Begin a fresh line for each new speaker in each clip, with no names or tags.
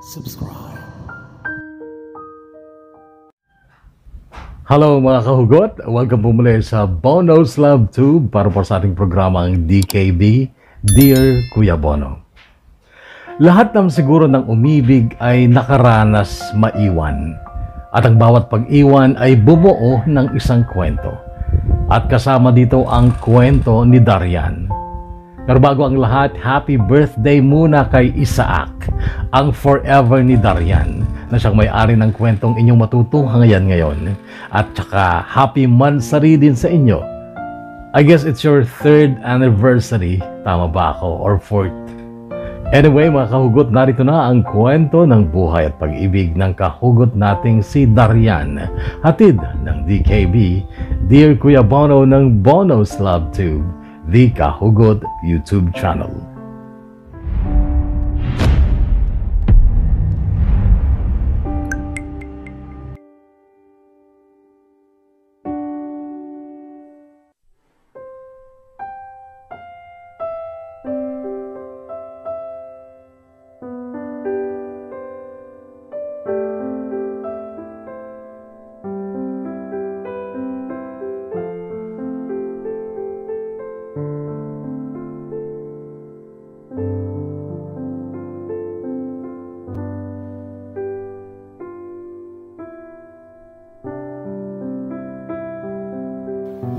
subscribe. Hello mga kahugot! Welcome po muli sa Bono's Love Tube para po sa ating programang DKB, Dear Kuya Bono. Lahat naman siguro ng umibig ay nakaranas maiwan. At ang bawat pag-iwan ay bumuo ng isang kwento. At kasama dito ang kwento ni Darian. Pero bago ang lahat, happy birthday muna kay Isaac, ang forever ni Darian, na siyang may-ari ng kwentong inyong matutuhan ngayon. At saka happy mansari din sa inyo. I guess it's your 3rd anniversary, tama ba ako? Or 4th? Anyway mga kahugot, narito na ang kwento ng buhay at pag-ibig ng kahugot nating si Darian. Hatid ng DKB, Dear Kuya Bono ng Bono's Love Tube, the Kahugot YouTube channel.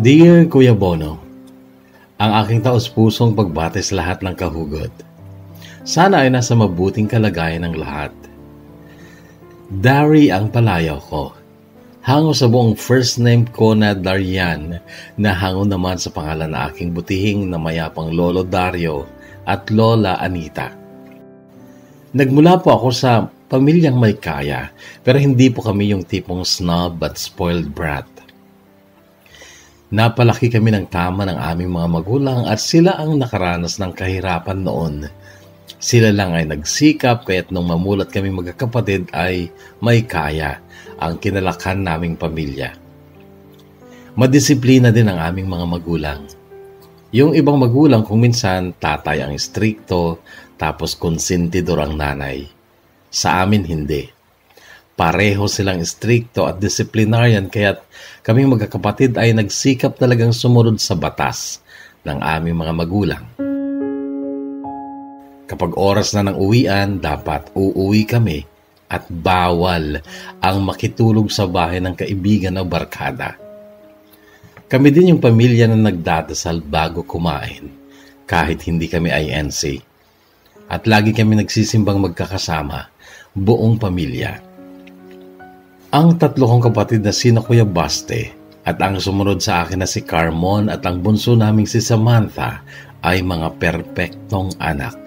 Dear Kuya Bono, ang aking taos-pusong pagbati sa lahat ng kahugot. Sana ay nasa mabuting kalagayan ng lahat. Dari ang palayaw ko. Hango sa buong first name ko na Darian, na hango naman sa pangalan na aking butihing na mayapang Lolo Dario at Lola Anita. Nagmula po ako sa pamilyang may kaya, pero hindi po kami yung tipong snob at spoiled brat. Napalaki kami ng tama ng aming mga magulang at sila ang nakaranas ng kahirapan noon. Sila lang ay nagsikap kaya't nung mamulat kami magkakapatid ay may kaya ang kinalakan naming pamilya. Madisiplina din ang aming mga magulang. Yung ibang magulang kung minsan tatay ang istrikto tapos konsentidor ang nanay. Sa amin hindi. Pareho silang istrikto at disciplinarian kaya't kaming magkakapatid ay nagsikap talagang sumunod sa batas ng aming mga magulang. Kapag oras na ng uwian, dapat uuwi kami at bawal ang makitulog sa bahay ng kaibigan o barkada. Kami din yung pamilya na nagdadasal bago kumain kahit hindi kami INC. At lagi kami nagsisimbang magkakasama, buong pamilya. Ang 3 kong kapatid na sina Kuya Baste at ang sumunod sa akin na si Carmon at ang bunso naming si Samantha ay mga perpektong anak.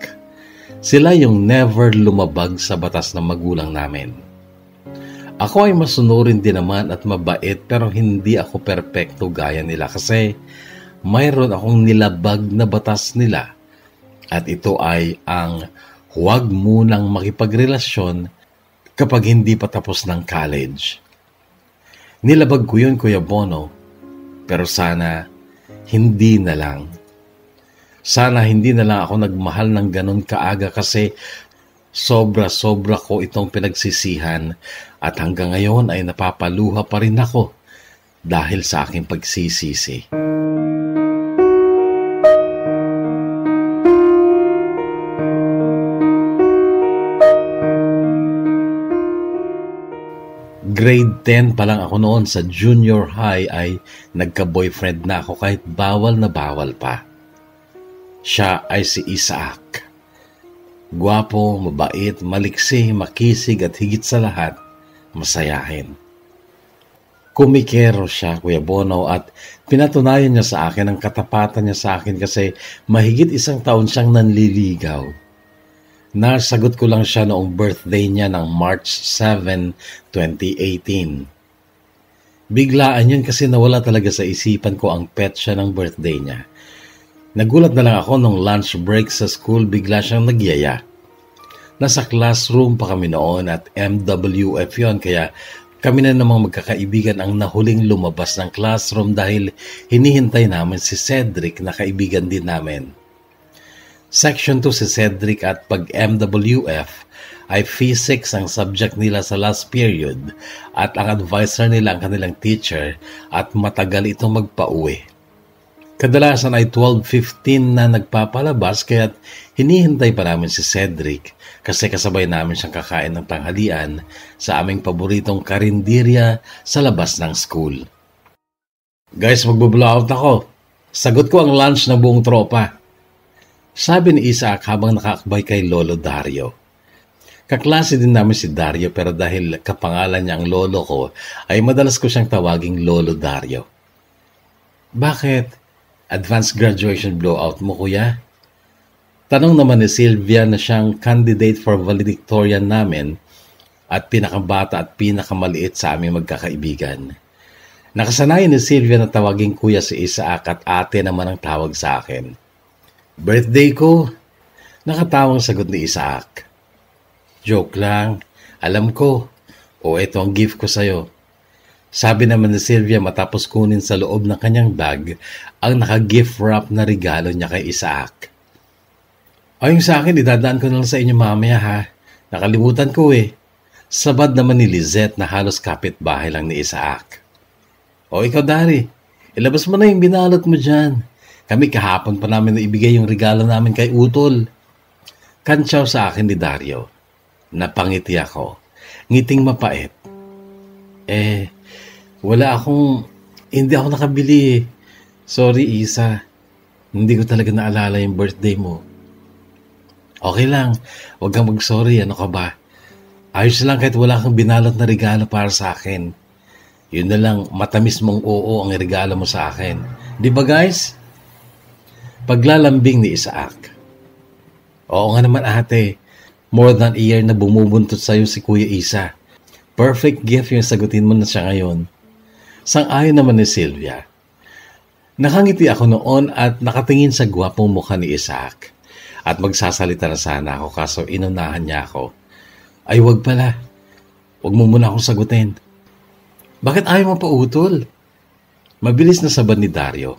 Sila yung never lumabag sa batas ng magulang namin. Ako ay masunurin din naman at mabait pero hindi ako perpekto gaya nila kasi mayroon akong nilabag na batas nila at ito ay ang huwag munang makipagrelasyon kapag hindi pa tapos ng college. Nilabag ko yun, Kuya Bono, pero sana hindi na lang. Sana hindi na lang ako nagmahal ng ganun kaaga kasi sobra-sobra ko itong pinagsisihan at hanggang ngayon ay napapaluha pa rin ako dahil sa aking pagsisisi. Grade 10 pa lang ako noon sa junior high ay nagka-boyfriend na ako kahit bawal na bawal pa. Siya ay si Isaac. Gwapo, mabait, maliksi, makisig at higit sa lahat, masayahin. Kumikero siya, Kuya Bono, at pinatunayan niya sa akin ang katapatan niya sa akin kasi mahigit 1 taon siyang nanliligaw. Nasagot ko lang siya noong birthday niya ng March 7, 2018. Biglaan yun kasi nawala talaga sa isipan ko ang pet siya ng birthday niya. Nagulat na lang ako nung lunch break sa school, bigla siyang nagyaya. Nasa classroom pa kami noon at MWF yun kaya kami na namang magkakaibigan ang nahuling lumabas ng classroom dahil hinihintay namin si Cedric na kaibigan din namin. Section 2 si Cedric at pag MWF ay physics ang subject nila sa last period at ang advisor nila ang kanilang teacher at matagal itong magpauwi. Kadalasan ay 12:15 na nagpapalabas kaya't hinihintay pa namin si Cedric kasi kasabay namin siyang kakain ng tanghalian sa aming paboritong karinderya sa labas ng school. Guys, magbo-blowout ako. Sagot ko ang lunch ng buong tropa. Sabi ni Isaac habang nakakabay kay Lolo Dario. Kaklase din namin si Dario pero dahil kapangalan niya ang lolo ko ay madalas ko siyang tawaging Lolo Dario. Bakit? Advanced graduation blowout mo, kuya? Tanong naman ni Sylvia na siyang candidate for valedictorian namin at pinakabata at pinakamaliit sa aming magkakaibigan. Nakasanayan ni Sylvia na tawaging kuya si Isaac at ate naman ang tawag sa akin. Birthday ko? Nakatawang sagot ni Isaac. Joke lang, alam ko. O eto ang gift ko sa'yo. Sabi naman ni Sylvia matapos kunin sa loob ng kanyang bag ang naka-gift wrap na regalo niya kay Isaac. Ayun sa akin, idadaan ko na lang sa inyo mamaya ha. Nakalimutan ko eh. Sabad naman ni Lizette na halos kapitbahay lang ni Isaac. O ikaw Dari, ilabas mo na yung binalot mo dyan. Kami kahapon pa namin na ibigay yung regalo namin kay Utol. Kantsaw sa akin ni Dario. Napangiti ako. Ngiting mapait. Hindi ako nakabili. Sorry, Isa. Hindi ko talaga naalala yung birthday mo. Okay lang. Huwag kang mag-sorry. Ano ka ba? Ayos lang kahit wala kang binalot na regalo para sa akin. Yun na lang, matamis mong oo ang regalo mo sa akin. Di ba guys? Paglalambing ni Isaac. Oo nga naman ate. More than a year na bumubuntot sa'yo si Kuya Isa. Perfect gift yung sagutin mo na siya ngayon. Sang-ayon naman ni Sylvia. Nakangiti ako noon at nakatingin sa gwapong mukha ni Isaac. At magsasalita na sana ako kaso inunahan niya ako. Ay wag pala. Wag mo muna akong sagutin. Bakit ayaw mo pa Utol? Mabilis na sabad ni Dario.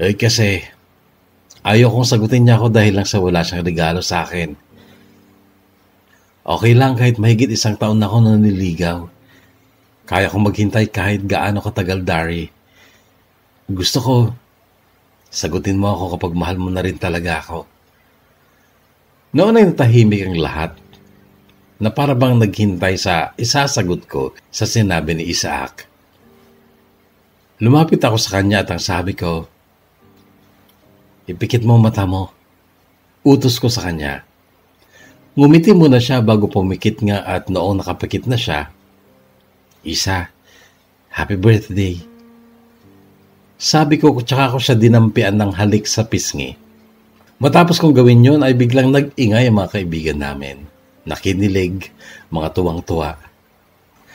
Kasi ayaw kong sagutin niya ako dahil lang sa wala siyang regalo sa akin. Okay lang kahit mahigit 1 taon na ako naniligaw. Kaya kong maghintay kahit gaano katagal, Dari. Gusto ko, sagutin mo ako kapag mahal mo na rin talaga ako. Noon ay natahimik ang lahat na para bang naghintay sa isasagot ko sa sinabi ni Isaac. Lumapit ako sa kanya at ang sabi ko, ipikit mo mata mo. Utos ko sa kanya. Ngumiti muna siya bago pumikit nga at noong nakapikit na siya, Isa, happy birthday. Sabi ko tsaka ko siya dinampian ng halik sa pisngi. Matapos kong gawin yon ay biglang nag-ingay ang mga kaibigan namin. Nakinilig, mga tuwang-tuwa.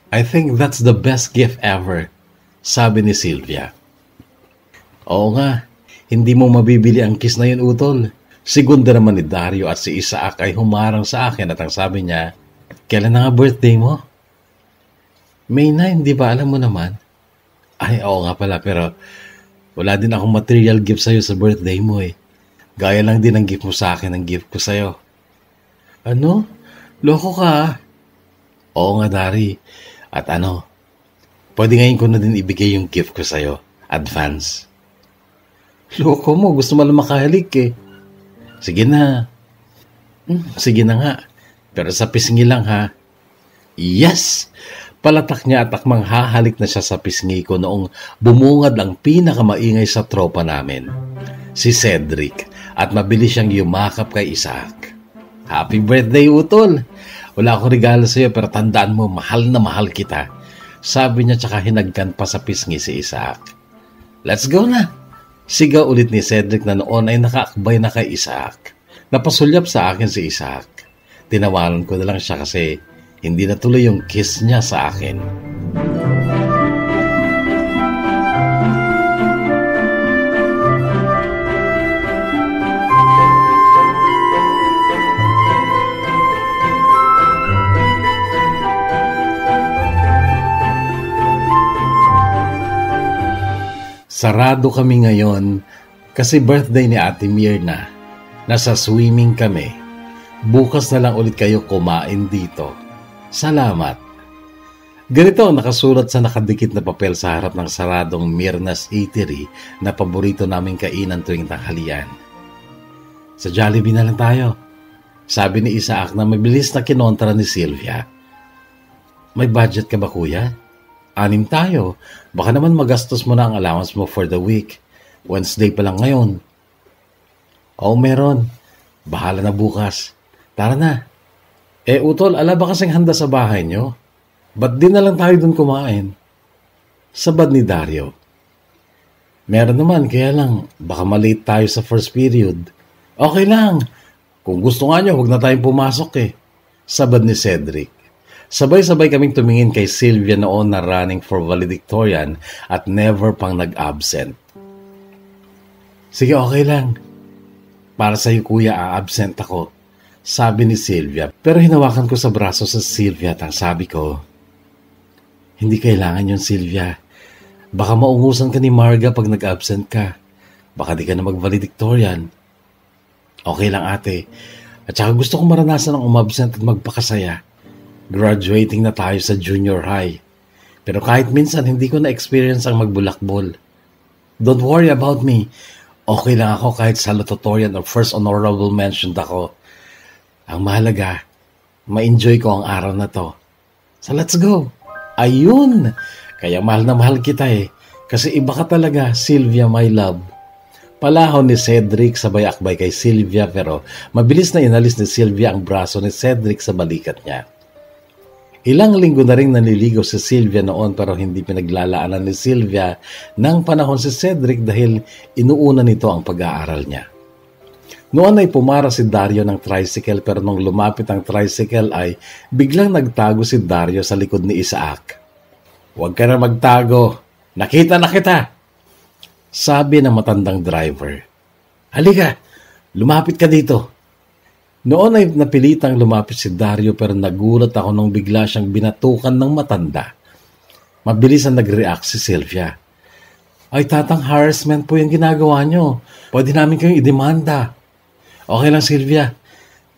I think that's the best gift ever, sabi ni Sylvia. Oo nga. Hindi mo mabibili ang kiss na yun, Utol. Segunda naman ni Dario at si Isaac ay humarang sa akin at ang sabi niya, kailan na nga birthday mo? May 9, di ba? Alam mo naman. Ay, oo nga pala, pero wala din akong material gift sa'yo sa birthday mo eh. Gaya lang din ang gift mo sa akin ang gift ko sa'yo. Ano? Loko ka? Oo nga, Dari. At pwede ngayon ko na din ibigay yung gift ko sa'yo. Advance. Loko mo, gusto mo lang makahalik eh. Sige na. Sige na nga. Pero sa pisngi lang ha. Yes! Palatak niya at akmang hahalik na siya sa pisngi ko noong bumungad ang pinakamaingay sa tropa namin. Si Cedric. At mabilis siyang yumakap kay Isaac. Happy birthday, Utol! Wala akong regalo sa iyo pero tandaan mo, mahal na mahal kita. Sabi niya tsaka hinagkan pa sa pisngi si Isaac. Let's go na! Sigaw ulit ni Cedric na noon ay nakaakbay na kay Isaac. Napasulyap sa akin si Isaac. Tinawanan ko na lang siya kasi hindi natuloy yung kiss niya sa akin. Sarado kami ngayon kasi birthday ni Ate Mirna Nasa swimming kami. Bukas na lang ulit kayo kumain dito. Salamat. Ganito ang nakasulat sa nakadikit na papel sa harap ng saradong Mirna's Eatery na paborito naming kainan tuwing tanghalian. Sa Jollibee na lang tayo, sabi ni Isaac na mabilis na kinontra ni Sylvia. May budget ka ba kuya? 6 tayo, baka naman magastos mo na ang allowance mo for the week. Wednesday pa lang ngayon. Oo meron, bahala na bukas. Tara na. Utol, ala ba kasing handa sa bahay nyo? Ba't di na lang tayo dun kumain? Sabad ni Dario. Meron naman, kaya lang, baka malate tayo sa first period. Okay lang. Kung gusto nga nyo, huwag na tayong pumasok eh. Sabad ni Cedric. Sabay-sabay kaming tumingin kay Sylvia noon na running for valedictorian at never pang nag-absent. Sige, okay lang. Para sa'yo kuya, a-absent ako. Sabi ni Sylvia, pero hinawakan ko sa braso sa Sylvia at ang sabi ko, hindi kailangan yun, Sylvia. Baka maungusan ka ni Marga pag nag-absent ka. Baka di ka na mag-valedictorian. Okay lang ate. At saka gusto kong maranasan ang umabsent at magpakasaya. Graduating na tayo sa junior high. Pero kahit minsan hindi ko na-experience ang magbulakbol. Don't worry about me. Okay lang ako kahit salutatorian or first honorable mentioned ako. Ang mahalaga, ma-enjoy ko ang araw na to. So let's go. Ayun! Kaya mahal na mahal kita eh. Kasi iba ka talaga, Sylvia my love. Palahon ni Cedric sabay akbay kay Sylvia pero mabilis na inalis ni Sylvia ang braso ni Cedric sa balikat niya. Ilang linggo na rin naliligaw si Sylvia noon pero hindi pinaglalaanan ni Sylvia ng panahon si Cedric dahil inuuna nito ang pag-aaral niya. Noon ay pumara si Dario ng tricycle pero nung lumapit ang tricycle ay biglang nagtago si Dario sa likod ni Isaac. Huwag ka na magtago. Nakita na kita. Sabi ng matandang driver. Halika, lumapit ka dito. Noon ay napilitang lumapit si Dario pero nagulat ako nung bigla siyang binatukan ng matanda. Mabilis ang nag-react si Sylvia. Ay tatang, harassment po yung ginagawa nyo. Pwede namin kayong idemanda. Okay lang Sylvia.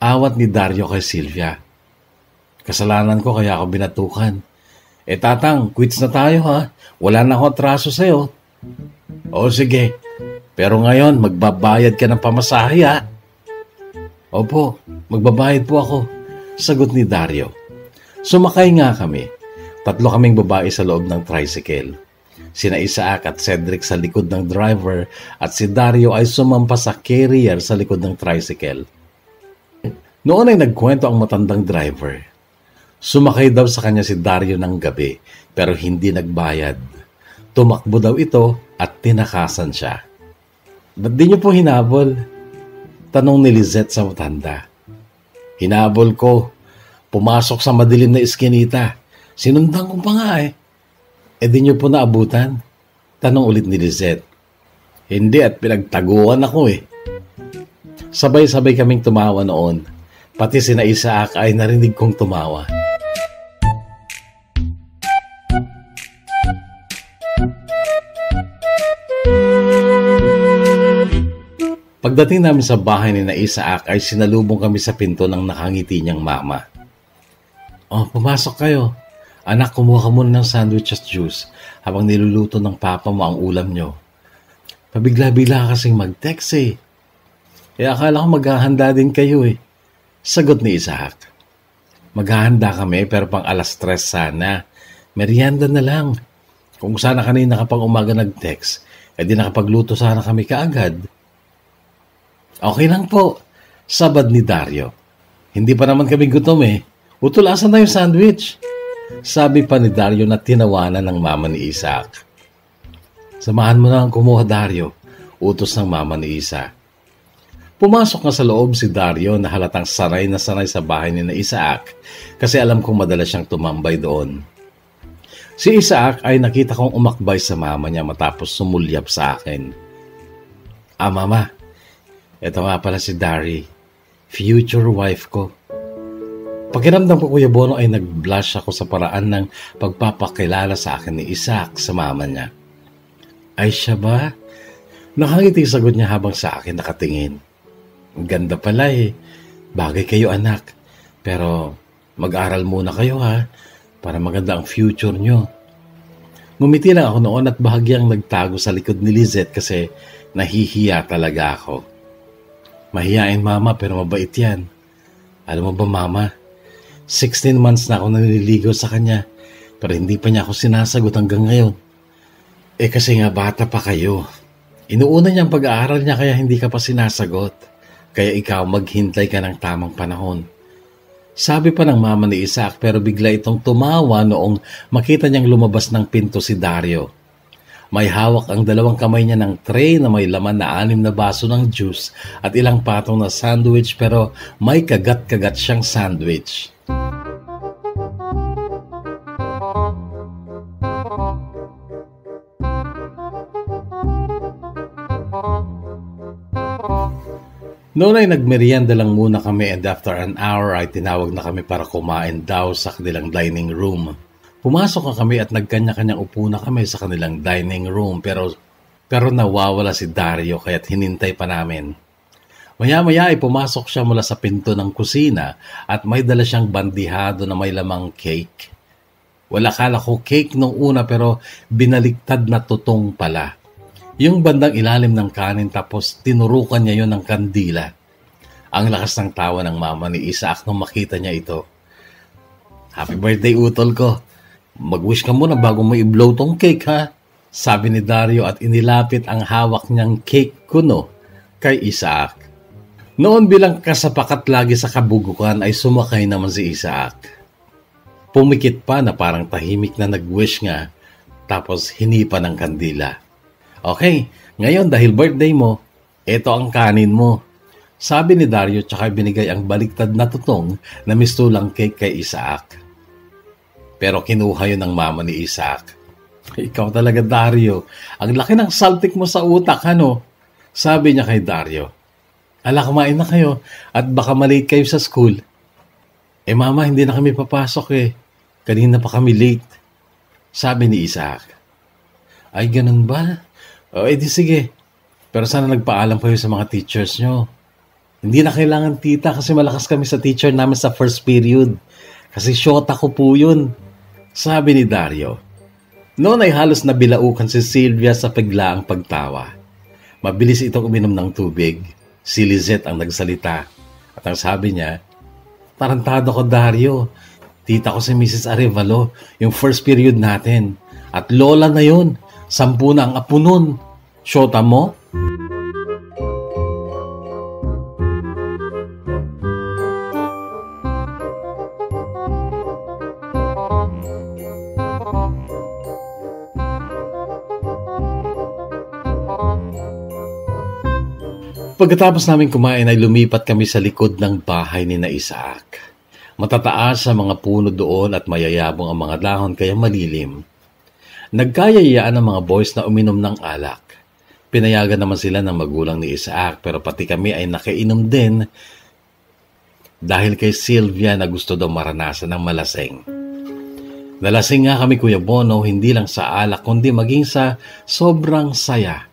Awat ni Dario kay Sylvia. Kasalanan ko kaya ako binatukan. Tatang, quits na tayo ha. Wala na akong atraso sa'yo. O sige. Pero ngayon, magbabayad ka ng pamasahe ha. Opo, magbabayad po ako. Sagot ni Dario. Sumakay nga kami. 3 kaming babae sa loob ng tricycle. Sina Isaac at Cedric sa likod ng driver at si Dario ay sumampa sa carrier sa likod ng tricycle. Noon ay nagkwento ang matandang driver. Sumakay daw sa kanya si Dario ng gabi pero hindi nagbayad. Tumakbo daw ito at tinakasan siya. Ba't di niyo po hinabol? Tanong ni Lizette sa matanda. Hinabol ko. Pumasok sa madilim na iskinita. Sinundan ko pa nga eh. Di niyo po naabutan? Tanong ulit ni Lizette. Hindi at pinagtaguan ako eh. Sabay-sabay kaming tumawa noon. Pati sina Isaac ay narinig kong tumawa. Pagdating namin sa bahay ni Isaac ay sinalubong kami sa pinto ng nakangiti niyang mama. Oh, pumasok kayo. Anak, kumuha ka muna ng sandwich at juice habang niluluto ng papa mo ang ulam nyo. Pabigla-bigla ka kasing mag-text eh. Kaya akala ko maghahanda din kayo eh. Sagot ni Isaac. Maghahanda kami pero pang 3:00 sana. Merienda na lang. Kung sana kanina ka pang umaga nag-text, di nakapagluto sana kami kaagad. Okay lang po. Sabad ni Dario. Hindi pa naman kami gutom eh. Utol, asan na yung sandwich? Sabi pa ni Dario na tinawanan ng mama ni Isaac. Samahan mo na ang kumuha, Dario. Utos ng mama ni Isaac. Pumasok na sa loob si Dario na halatang sanay na sanay sa bahay ni Isaac kasi alam kong madalas siyang tumambay doon. Si Isaac ay nakita kong umakbay sa mama niya matapos sumulyap sa akin. Mama, ito nga pala si Dari, future wife ko. Pakiramdam ko, Kuya Bono, ay nag-blush ako sa paraan ng pagpapakilala sa akin ni Isaac sa mama niya. Ay siya ba? Nakangiti sagot niya habang sa akin nakatingin. Ang ganda pala eh. Bagay kayo anak. Pero mag-aral muna kayo ha, para maganda ang future nyo. Ngumiti lang ako noon at bahagyang nagtago sa likod ni Lizette kasi nahihiya talaga ako. Mahiyain mama pero mabait yan. Alam mo ba mama, 16 months na ako nanililigaw sa kanya pero hindi pa niya ako sinasagot hanggang ngayon. Kasi nga bata pa kayo. Inuuna niya ang pag-aaral niya kaya hindi ka pa sinasagot. Kaya ikaw maghintay ka ng tamang panahon. Sabi pa ng mama ni Isaac pero bigla itong tumawa noong makita niyang lumabas ng pinto si Dario. May hawak ang dalawang kamay niya ng tray na may laman na 6 na baso ng juice at ilang patong na sandwich pero may kagat-kagat siyang sandwich. Noon ay nagmerienda lang muna kami and after an hour ay tinawag na kami para kumain daw sa kanilang dining room. Pumasok na kami at nagkanya-kanyang upo na kami sa kanilang dining room pero nawawala si Dario kaya't hinintay pa namin. Maya-maya ay pumasok siya mula sa pinto ng kusina at may dala siyang bandihado na may lamang cake. Wala kala ko cake nung una pero binaliktad na tutong pala. Yung bandang ilalim ng kanin tapos tinurukan niya yon ng kandila. Ang lakas ng tawa ng mama ni Isaac nung makita niya ito. Happy birthday utol ko. Mag-wish ka muna bago mo i-blow tong cake ha. Sabi ni Dario at inilapit ang hawak niyang cake kuno kay Isaac. Noon bilang kasapakat lagi sa kabugukan ay sumakay naman si Isaac. Pumikit pa na parang tahimik na nag-wish nga tapos hinipa ng kandila. Okay, ngayon dahil birthday mo, ito ang kanin mo. Sabi ni Dario tsaka binigay ang baliktad na tutong na mistulang cake kay Isaac. Pero kinuha yun ng mama ni Isaac. Ikaw talaga Dario, ang laki ng saltik mo sa utak ano? Sabi niya kay Dario. Ala kumain na kayo at baka malate kayo sa school. Mama hindi na kami papasok Kanina pa kami late. Sabi ni Isaac. Ay ganun ba? Di sige. Pero sana nagpaalam kayo sa mga teachers nyo. Hindi na kailangan tita kasi malakas kami sa teacher namin sa first period. Kasi shota ko po yun. Sabi ni Dario. Noon ay halos nabilaukan si Sylvia sa biglaang pagtawa. Mabilis itong uminom ng tubig. Si Lizette ang nagsalita. At ang sabi niya, tarantado ko Dario. Tita ko si Mrs. Arevalo, yung first period natin. At lola na yun. 10 na ang apo nun. Shota mo? Pagkatapos namin kumain ay lumipat kami sa likod ng bahay ni na Isaac. Matataas sa mga puno doon at mayayabong ang mga dahon kaya malilim. Nagkayayaan ang mga boys na uminom ng alak. Pinayagan naman sila ng magulang ni Isaac pero pati kami ay nakainom din dahil kay Sylvia na gusto daw maranasan ng malasing. Nalasing nga kami Kuya Bono hindi lang sa alak kundi maging sa sobrang saya.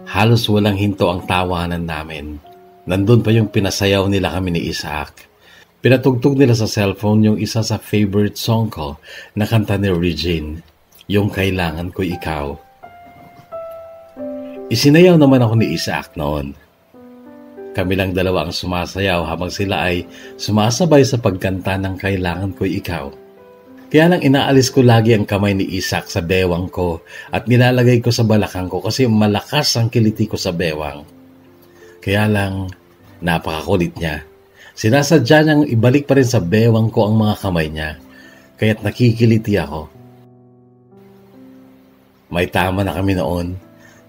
Halos walang hinto ang tawanan namin. Nandun pa yung pinasayaw nila kami ni Isaac. Pinatugtog nila sa cellphone yung isa sa favorite song ko na kanta ni Regine. Yung Kailangan Ko Ikaw. Isinayaw naman ako ni Isaac noon. Kami lang dalawa ang sumasayaw habang sila ay sumasabay sa pagkanta ng Kailangan Ko Ikaw. Kaya lang inaalis ko lagi ang kamay ni Isaac sa bewang ko at nilalagay ko sa balakang ko kasi malakas ang kiliti ko sa bewang. Kaya lang napakakulit niya. Sinasadya niyang ibalik pa rin sa bewang ko ang mga kamay niya kaya't nakikiliti ako. May tama na kami noon.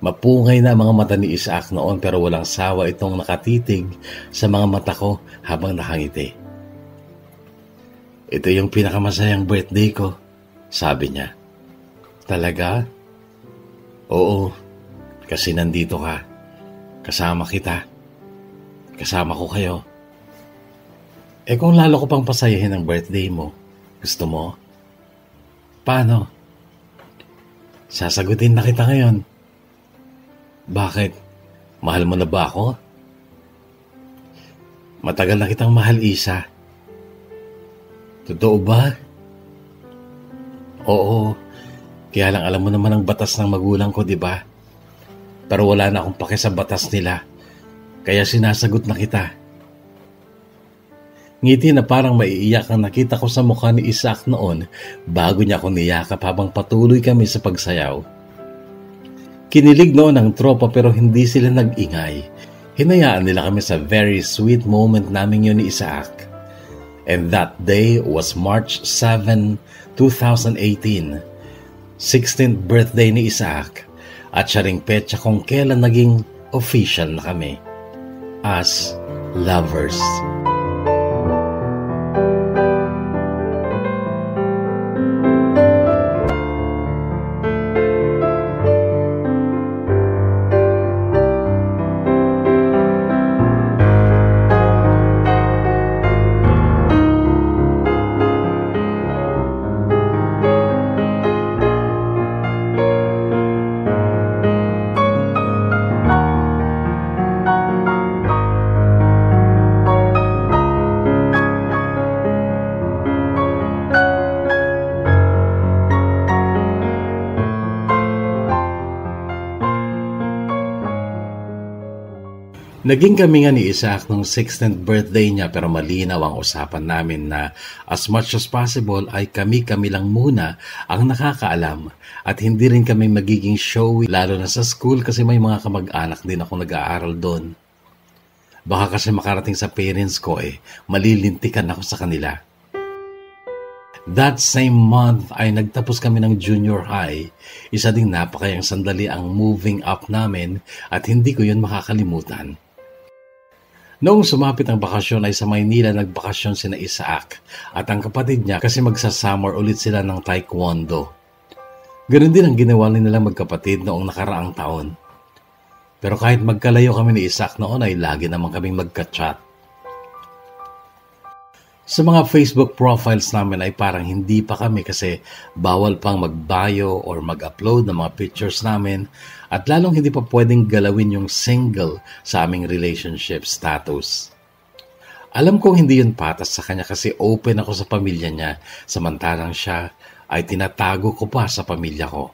Mapungay na ang mga mata ni Isaac noon pero walang sawa itong nakatitig sa mga mata ko habang nakangiti. Ito yung pinakamasayang birthday ko, sabi niya. Talaga? Oo, kasi nandito ka. Kasama kita. Kasama ko kayo. Kung lalo ko pang pasayahin ang birthday mo, gusto mo? Paano? Sasagutin na kita ngayon. Bakit? Mahal mo na ba ako? Matagal na kitang mahal, Isa. Totoo ba? Oo. Kaya lang alam mo naman ang batas ng magulang ko, di ba? Pero wala na akong pake sa batas nila. Kaya sinasagot na kita. Ngiti na parang maiiyak ang nakita ko sa mukha ni Isaac noon bago niya ako niyakap habang patuloy kami sa pagsayaw. Kinilig noon ang tropa pero hindi sila nag-ingay. Hinayaan nila kami sa very sweet moment namin yun ni Isaac. And that day was March 7, 2018. 16th birthday ni Isaac at siya ring petsa kung kailan naging official na kami as lovers. Naging kami nga ni Isaac nung 16th birthday niya pero malinaw ang usapan namin na as much as possible ay kami-kami lang muna ang nakakaalam at hindi rin kami magiging showy lalo na sa school kasi may mga kamag-anak din ako nag-aaral doon. Baka kasi makarating sa parents ko malilintikan ako sa kanila. That same month ay nagtapos kami ng junior high. Isa ding napakayang sandali ang moving up namin at hindi ko yun makakalimutan. Noong sumapit ang bakasyon ay sa Maynila nagbakasyon sina Isaac at ang kapatid niya kasi magsa-summer ulit sila ng taekwondo. Ganun din ang ginawa nila magkapatid noong nakaraang taon. Pero kahit magkalayo kami ni Isaac noon ay lagi naman kaming magka-chat. Sa mga Facebook profiles namin ay parang hindi pa kami kasi bawal pang mag-bio or mag-upload ng mga pictures namin at lalong hindi pa pwedeng galawin yung single sa aming relationship status. Alam kong hindi yun patas sa kanya kasi open ako sa pamilya niya samantalang siya ay tinatago ko pa sa pamilya ko.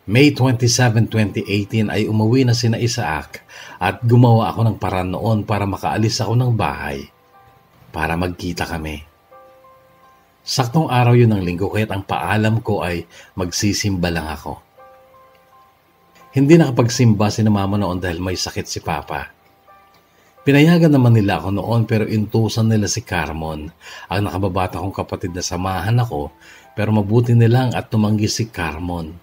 May 27, 2018 ay umuwi na sina Isaac at gumawa ako ng paraan noon para makaalis ako ng bahay. Para magkita kami. Saktong araw yun ng linggo kaya't ang paalam ko ay magsisimba lang ako. Hindi nakapagsimba si mama noon dahil may sakit si papa. Pinayagan naman nila ako noon pero intusan nila si Carmon, ang nakababata kong kapatid na samahan ako pero mabuti nilang at tumanggi si Carmon.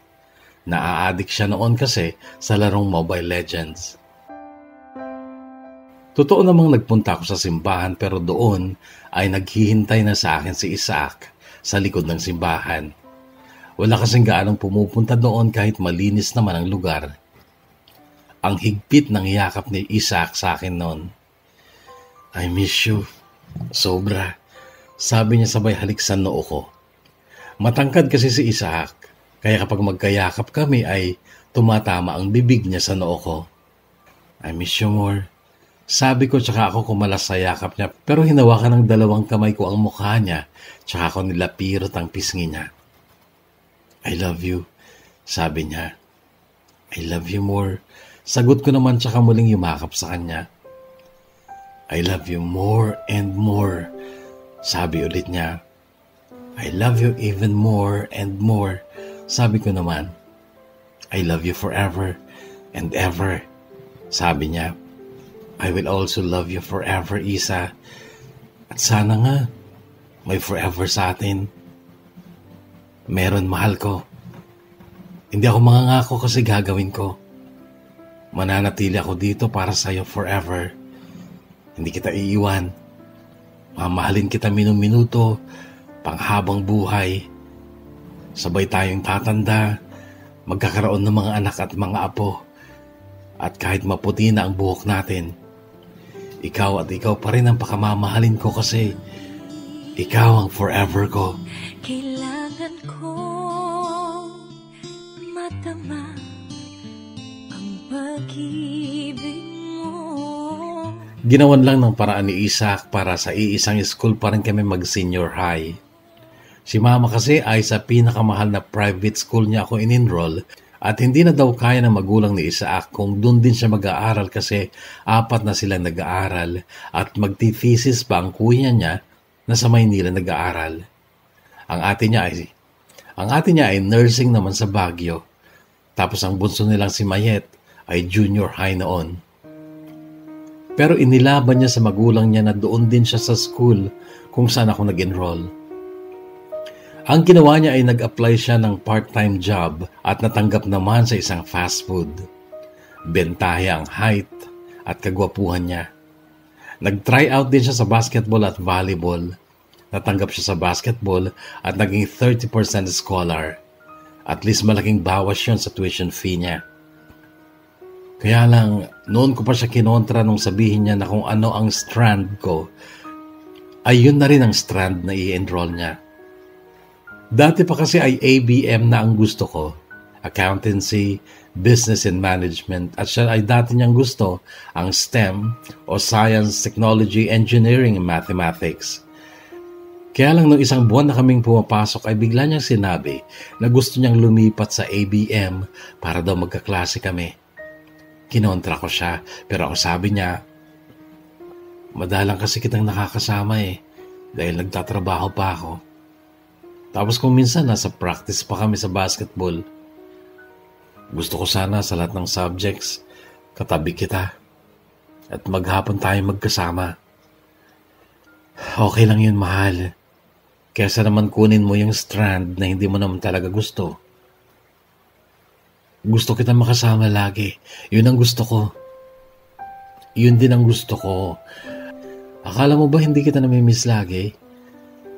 Naa-addict siya noon kasi sa larong Mobile Legends. Totoo namang nagpunta ako sa simbahan pero doon ay naghihintay na sa akin si Isaac sa likod ng simbahan. Wala kasing gaanong pumupunta doon kahit malinis naman ang lugar. Ang higpit ng yakap ni Isaac sa akin noon. I miss you. Sobra. Sabi niya sabay halik sa noo ko. Matangkad kasi si Isaac kaya kapag magkayakap kami ay tumatama ang bibig niya sa noo ko. I miss you more. Sabi ko tsaka ako kumalas sa yakap niya pero hinawakan ng dalawang kamay ko ang mukha niya tsaka ako nilapirot ang pisngi niya. I love you, sabi niya. I love you more. Sagot ko naman tsaka muling yumakap sa kanya. I love you more and more, sabi ulit niya. I love you even more and more, sabi ko naman. I love you forever and ever, sabi niya. I will also love you forever, Isa. At sana nga, may forever sa atin. Meron, mahal ko. Hindi ako mangangako kasi gagawin ko. Mananatili ako dito para sa'yo forever. Hindi kita iiwan. Mamahalin kita minuto, panghabang buhay. Sabay tayong tatanda, magkakaroon ng mga anak at mga apo. At kahit maputi na ang buhok natin, ikaw at ikaw pa rin ang pakamamahalin ko kasi ikaw ang forever ko.
Kailangan ko matama ang pag-ibig mo.
Ginawan lang ng paraan ni Isaac para sa iisang school pa rin kami mag-senior high. Si mama kasi ay sa pinakamahal na private school niya ako in-enroll at hindi na daw kaya ng magulang ni Isaac kung doon din siya mag-aaral kasi 4 na sila nag-aaral at magti-thesis pa ang kuya niya na sa Maynila nag-aaral. Ang ate niya ay nursing naman sa Baguio. Tapos ang bunso nilang si Mayet ay junior high noon. Pero inilaban niya sa magulang niya na doon din siya sa school kung saan ako nag-enroll. Ang ginawa niya ay nag-apply siya ng part-time job at natanggap naman sa isang fast food. Bentahe ang height at kagwapuhan niya. Nag-try out din siya sa basketball at volleyball. Natanggap siya sa basketball at naging 30% scholar. At least malaking bawas yun sa tuition fee niya. Kaya lang, noon ko pa siya kinontra nung sabihin niya na kung ano ang strand ko, ay yun na rin ang strand na i-enroll niya. Dati pa kasi ay ABM na ang gusto ko, Accountancy, Business and Management, at siya ay dati niyang gusto ang STEM o Science, Technology, Engineering and Mathematics. Kaya lang nung isang buwan na kaming pumapasok ay bigla niyang sinabi na gusto niyang lumipat sa ABM para daw magkaklase kami. Kinontra ko siya, pero ang sabi niya, madalang kasi kitang nakakasama dahil nagtatrabaho pa ako. Tapos kung minsan nasa practice pa kami sa basketball, gusto ko sana sa lahat ng subjects, katabi kita at maghapon tayo magkasama. Okay lang yun, mahal. Kesa naman kunin mo yung strand na hindi mo naman talaga gusto. Gusto kita makasama lagi. Yun ang gusto ko. Yun din ang gusto ko. Akala mo ba hindi kita namimiss lagi?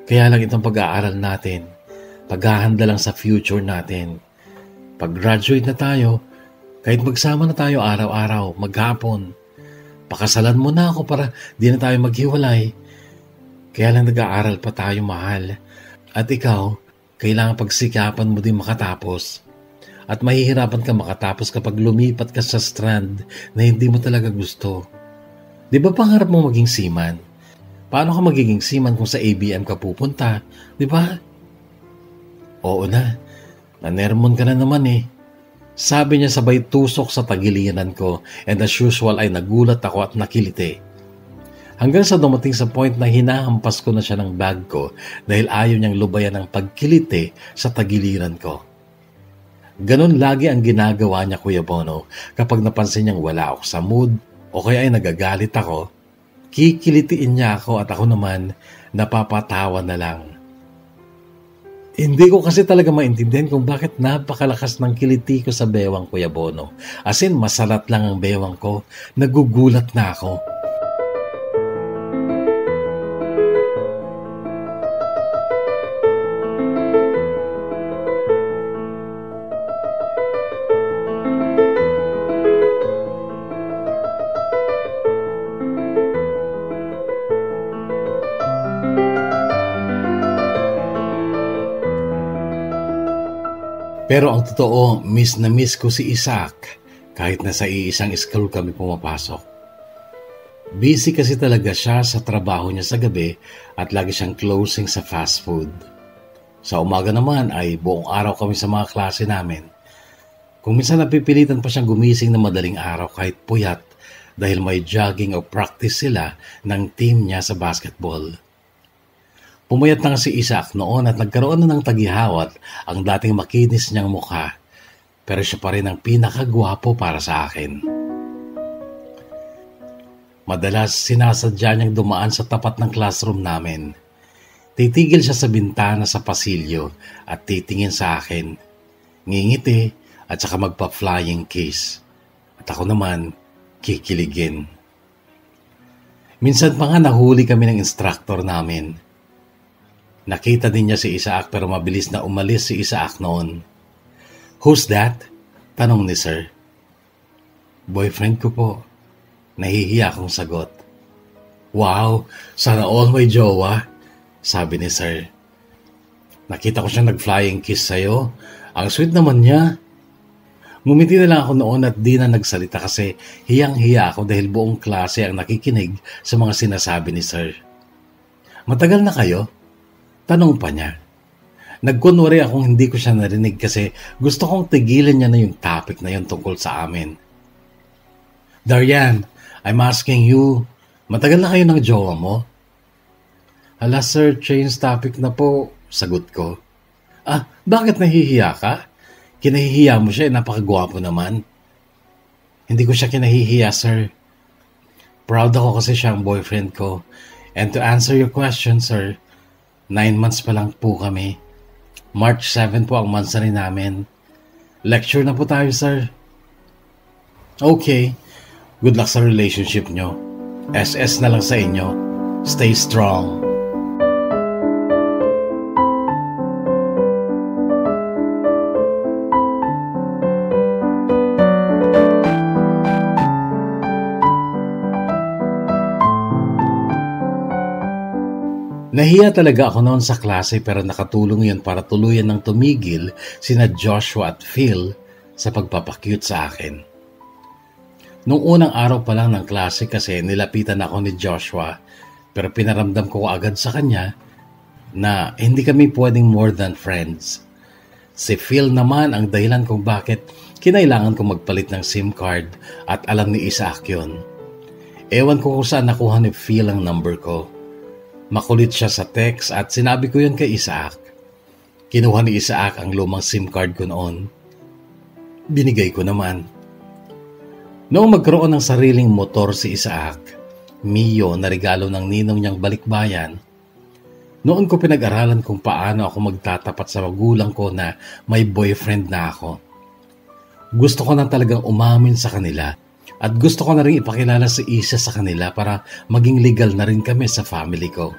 Kaya lang itong pag-aaral natin. Paghahanda lang sa future natin. Pag-graduate na tayo, kahit magsama na tayo araw-araw, maghapon, pakasalan mo na ako para di na tayo maghiwalay. Kaya lang nag-aaral pa tayo, mahal. At ikaw, kailangan pagsikapan mo din makatapos. At mahihirapan ka makatapos kapag lumipat ka sa strand na hindi mo talaga gusto. Di ba pangarap mo maging seaman? Paano ka magiging seaman kung sa ABM ka pupunta? Di ba? Oo na. Nanermon ka na naman Sabi niya sabay tusok sa tagiliran ko and as usual ay nagulat ako at nakiliti. Hanggang sa dumating sa point na hinahampas ko na siya ng bag ko dahil ayaw niyang lubayan ng pagkiliti sa tagiliran ko. Ganon lagi ang ginagawa niya, Kuya Bono, kapag napansin niyang wala ako sa mood o kaya ay nagagalit ako, kikilitiin niya ako at ako naman napapatawa na lang. Hindi ko kasi talaga maintindihan kung bakit napakalakas ng kiliti ko sa bewang, Kuya Bono. As in, masalat lang ang bewang ko, nagugulat na ako. Pero ang totoo, miss na miss ko si Isaac kahit na sa iisang school kami pumapasok. Busy kasi talaga siya sa trabaho niya sa gabi at lagi siyang closing sa fast food. Sa umaga naman ay buong araw kami sa mga klase namin. Kung minsan napipilitan pa siyang gumising na madaling araw kahit puyat dahil may jogging o practice sila ng team niya sa basketball. Pumayat na si Isaac noon at nagkaroon na ng tagihawat ang dating makinis niyang mukha. Pero siya pa rin ang pinakagwapo para sa akin. Madalas sinasadya niyang dumaan sa tapat ng classroom namin. Titigil siya sa bintana sa pasilyo at titingin sa akin. Ngingiti at saka magpa-flying kiss. At ako naman, kikiligin. Minsan pa nga nahuli kami ng instructor namin. Nakita din niya si Isaac pero mabilis na umalis si Isaac noon. Who's that? Tanong ni Sir. Boyfriend ko po. Nahihiya akong sagot. Wow, sana all may jowa, sabi ni Sir. Nakita ko siyang nag-flying kiss sa'yo. Ang sweet naman niya. Ngumiti na lang ako noon at di na nagsalita kasi hiyang-hiya ako dahil buong klase ang nakikinig sa mga sinasabi ni Sir. Matagal na kayo? Tanong pa niya. Nagkunwari akong hindi ko siya narinig kasi gusto kong tigilan niya na yung topic na yun tungkol sa amin. Darian, I'm asking you, matagal na kayo ng jowa mo? Hala sir, change topic na po, sagot ko. Bakit nahihiya ka? Kinahihiya mo siya, napakagwapo naman. Hindi ko siya kinahihiya, sir. Proud ako kasi siya ang boyfriend ko. And to answer your question, sir, 9 months pa lang po kami. March 7 po ang monthsary namin. Lecture na po tayo, sir. Okay. Good luck sa relationship nyo. SS na lang sa inyo. Stay strong. Nahiya talaga ako noon sa klase pero nakatulong yun para tuluyan ng tumigil sina Joshua at Phil sa pagpapakyut sa akin. Nung unang araw pa lang ng klase kasi nilapitan ako ni Joshua pero pinaramdam ko agad sa kanya na hindi kami pwedeng more than friends. Si Phil naman ang dahilan kung bakit kinailangan kong magpalit ng SIM card at alam ni Isaac yun. Ewan ko kung saan nakuha ni Phil ang number ko. Makulit siya sa text at sinabi ko yun kay Isaac. Kinuha ni Isaac ang lumang SIM card ko noon. Binigay ko naman. Noong magkaroon ng sariling motor si Isaac, Mio na regalo ng ninong niyang balikbayan, noon ko pinag-aralan kung paano ako magtatapat sa magulang ko na may boyfriend na ako. Gusto ko na talagang umamin sa kanila at gusto ko na rin ipakilala si Isa sa kanila para maging legal na rin kami sa family ko.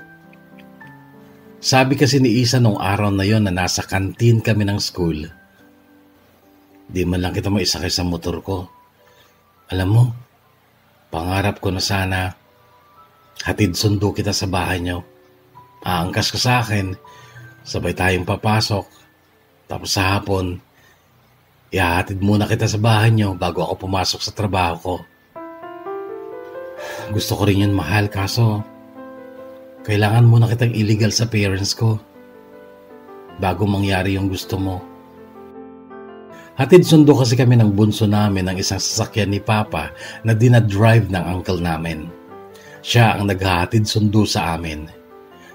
Sabi kasi ni Isa nung araw na yon na nasa kantin kami ng school, di man lang kita maisakay sa motor ko. Alam mo, pangarap ko na sana hatid sundo kita sa bahay niyo. Aangkas ka sa akin, sabay tayong papasok, tapos sa hapon, ihahatid muna kita sa bahay niyo bago ako pumasok sa trabaho ko. Gusto ko rin yun mahal kaso kailangan muna kitang illegal sa parents ko bago mangyari yung gusto mo. Hatid sundo kasi kami ng bunso namin ng isang sasakyan ni Papa na dinadrive ng uncle namin. Siya ang naghahatid sundo sa amin.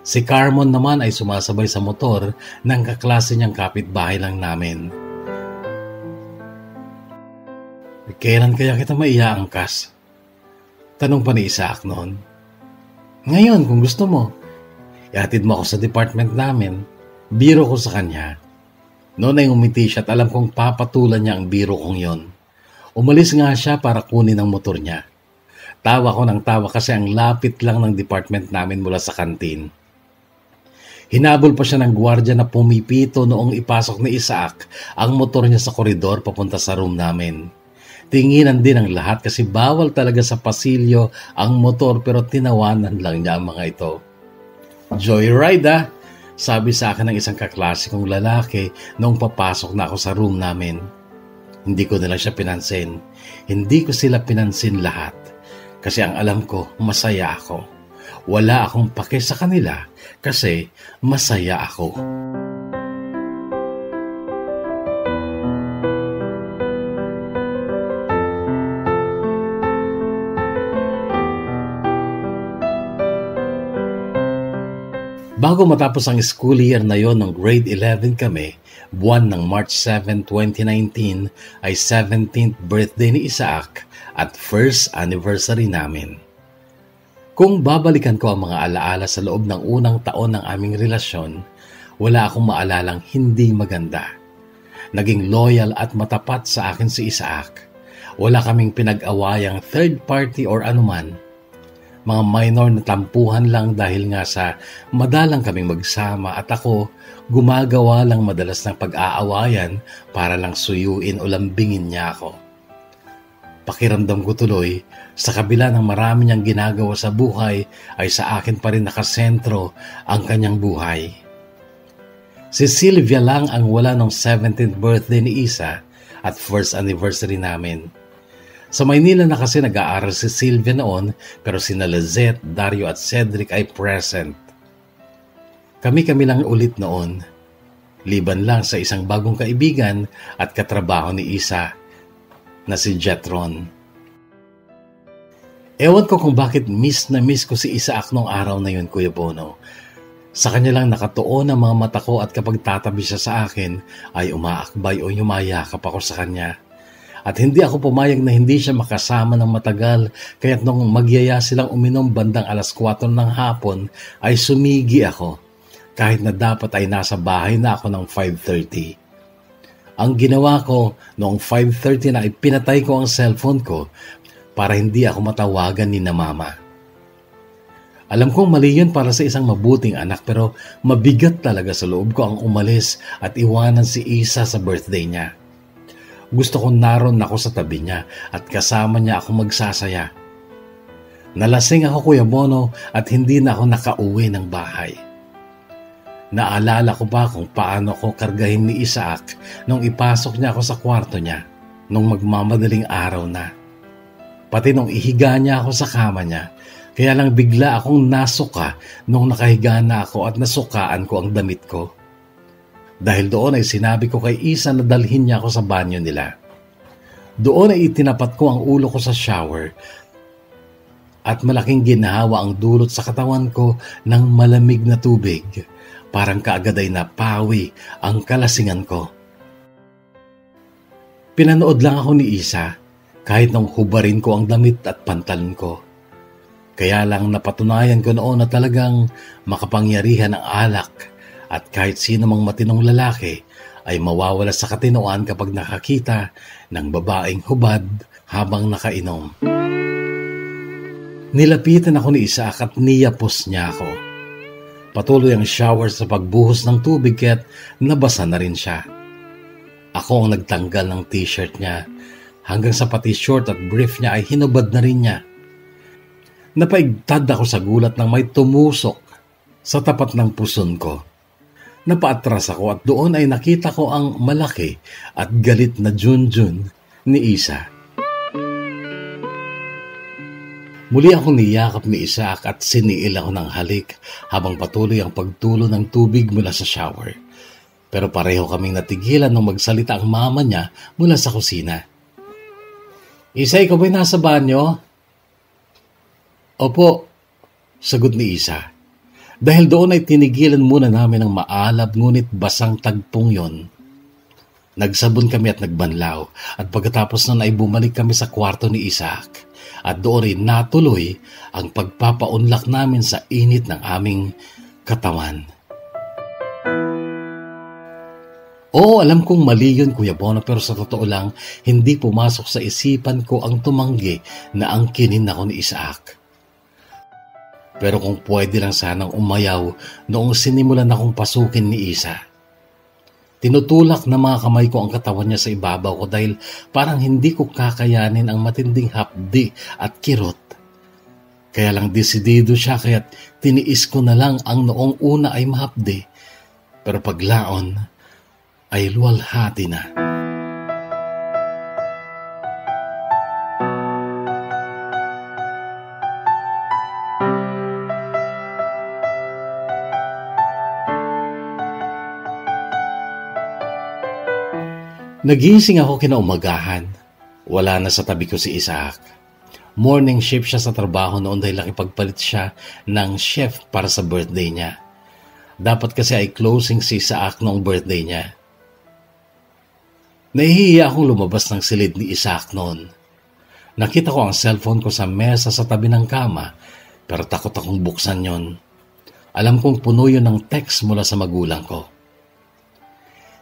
Si Carmon naman ay sumasabay sa motor ng kaklase niyang kapitbahay lang namin. Kailan kaya kita maiaangkas? Tanong pa ni Isaac noon. Ngayon kung gusto mo. Ihatid mo ako sa department namin. Biro ko sa kanya. Noon ay umiti siya at alam kong papatulan niya ang biro kong yon. Umalis nga siya para kunin ang motor niya. Tawa ko ng tawa kasi ang lapit lang ng department namin mula sa kantin. Hinabol pa siya ng gwardiya na pumipito noong ipasok ni Isaac ang motor niya sa koridor papunta sa room namin. Tinginan din ang lahat kasi bawal talaga sa pasilyo ang motor pero tinawanan lang niya ang mga ito. Joyride sabi sa akin ng isang kaklase kong lalaki noong papasok na ako sa room namin. Hindi ko nila siya pinansin. Hindi ko sila pinansin lahat kasi ang alam ko masaya ako. Wala akong pake sa kanila kasi masaya ako. Bago matapos ang school year na yon ng grade 11 kami, buwan ng March 7, 2019 ay 17th birthday ni Isaac at first anniversary namin. Kung babalikan ko ang mga alaala sa loob ng unang taon ng aming relasyon, wala akong maalalang hindi maganda. Naging loyal at matapat sa akin si Isaac. Wala kaming pinag-awayang third party or anuman. Mga minor na tampuhan lang dahil nga sa madalang kaming magsama at ako gumagawa lang madalas ng pag-aawayan para lang suyuin o lambingin niya ako. Pakiramdam ko tuloy, sa kabila ng marami niyang ginagawa sa buhay ay sa akin pa rin nakasentro ang kanyang buhay. Si Sylvia lang ang wala nung 17th birthday ni Isa at first anniversary namin. Sa Maynila na kasi nag-aaral si Sylvia noon, pero sina Lizette, Dario at Cedric ay present. Kami-kami lang ulit noon. Liban lang sa isang bagong kaibigan at katrabaho ni Isa na si Jetron. Ewan ko kung bakit miss na miss ko si Isaac nung araw na yun, Kuya Bono. Sa kanya lang nakatuon ang mga mata ko at kapag tatabi siya sa akin ay umaakbay o yumayakap ako sa kanya. At hindi ako pumayag na hindi siya makasama ng matagal, kaya't nung magyaya silang uminom bandang 4:00 ng hapon ay sumigi ako, kahit na dapat ay nasa bahay na ako ng 5:30. Ang ginawa ko noong 5:30 na ay pinatay ko ang cellphone ko para hindi ako matawagan ni na mama. Alam kong mali yun para sa isang mabuting anak, pero mabigat talaga sa loob ko ang umalis at iwanan si Isa sa birthday niya. Gusto kong naroon ako sa tabi niya at kasama niya ako magsasaya. Nalasing ako, Kuya Bono, at hindi na ako nakauwi ng bahay. Naalala ko pa kung paano ko kargahin ni Isaac nung ipasok niya ako sa kwarto niya nung magmamadaling araw na. Pati nung ihiga niya ako sa kama niya, kaya lang bigla akong nasuka nung nakahiga na ako at nasukaan ko ang damit ko. Dahil doon ay sinabi ko kay Isa na dalhin niya ako sa banyo nila. Doon ay itinapat ko ang ulo ko sa shower at malaking ginhawa ang dulot sa katawan ko ng malamig na tubig. Parang kaagad ay napawi ang kalasingan ko. Pinanood lang ako ni Isa kahit nang hubarin ko ang damit at pantalon ko. Kaya lang napatunayan ko noon na talagang makapangyarihan ang alak. At kahit sino mang matinong lalaki ay mawawala sa katinoan kapag nakakita ng babaeng hubad habang nakainom. Nilapitan ako ni Isaac at niyapos niya ako. Patuloy ang shower sa pagbuhos ng tubig kaya't nabasa na rin siya. Ako ang nagtanggal ng t-shirt niya hanggang sa pati short at brief niya ay hinubad na rin niya. Napaigtad ako sa gulat nang may tumusok sa tapat ng puson ko. Napaatras ako at doon ay nakita ko ang malaki at galit na junjun ni Isa. Muli akong niyakap ni Isaac at siniil ako ng halik habang patuloy ang pagtulo ng tubig mula sa shower. Pero pareho kaming natigilan nung magsalita ang mama niya mula sa kusina. Isa, ikaw ba'y nasa banyo? Opo, sagot ni Isa. Dahil doon ay tinigilan muna namin ang maalab ngunit basang tagpong yon. Nagsabon kami at nagbanlaw at pagkatapos nun ay bumalik kami sa kwarto ni Isaac at doon ay natuloy ang pagpapaunlak namin sa init ng aming katawan. Oo, alam kong mali yun, Kuya Bono, pero sa totoo lang, hindi pumasok sa isipan ko ang tumanggi na angkinin ako ni Isaac. Pero kung pwede lang sanang umayaw noong sinimulan akong pasukin ni Isa. Tinutulak na mga kamay ko ang katawan niya sa ibabaw ko dahil parang hindi ko kakayanin ang matinding hapdi at kirot. Kaya lang desidido siya kaya't tiniis ko na lang ang noong una ay mahapdi. Pero paglaon ay luwalhati na. Nagising ako kinaumagahan. Wala na sa tabi ko si Isaac. Morning shift siya sa trabaho noon dahil nakipagpalit siya ng chef para sa birthday niya. Dapat kasi ay closing si Isaac noong birthday niya. Nahihiya akong lumabas ng silid ni Isaac noon. Nakita ko ang cellphone ko sa mesa sa tabi ng kama pero takot akong buksan yon. Alam kong puno yun ng text mula sa magulang ko.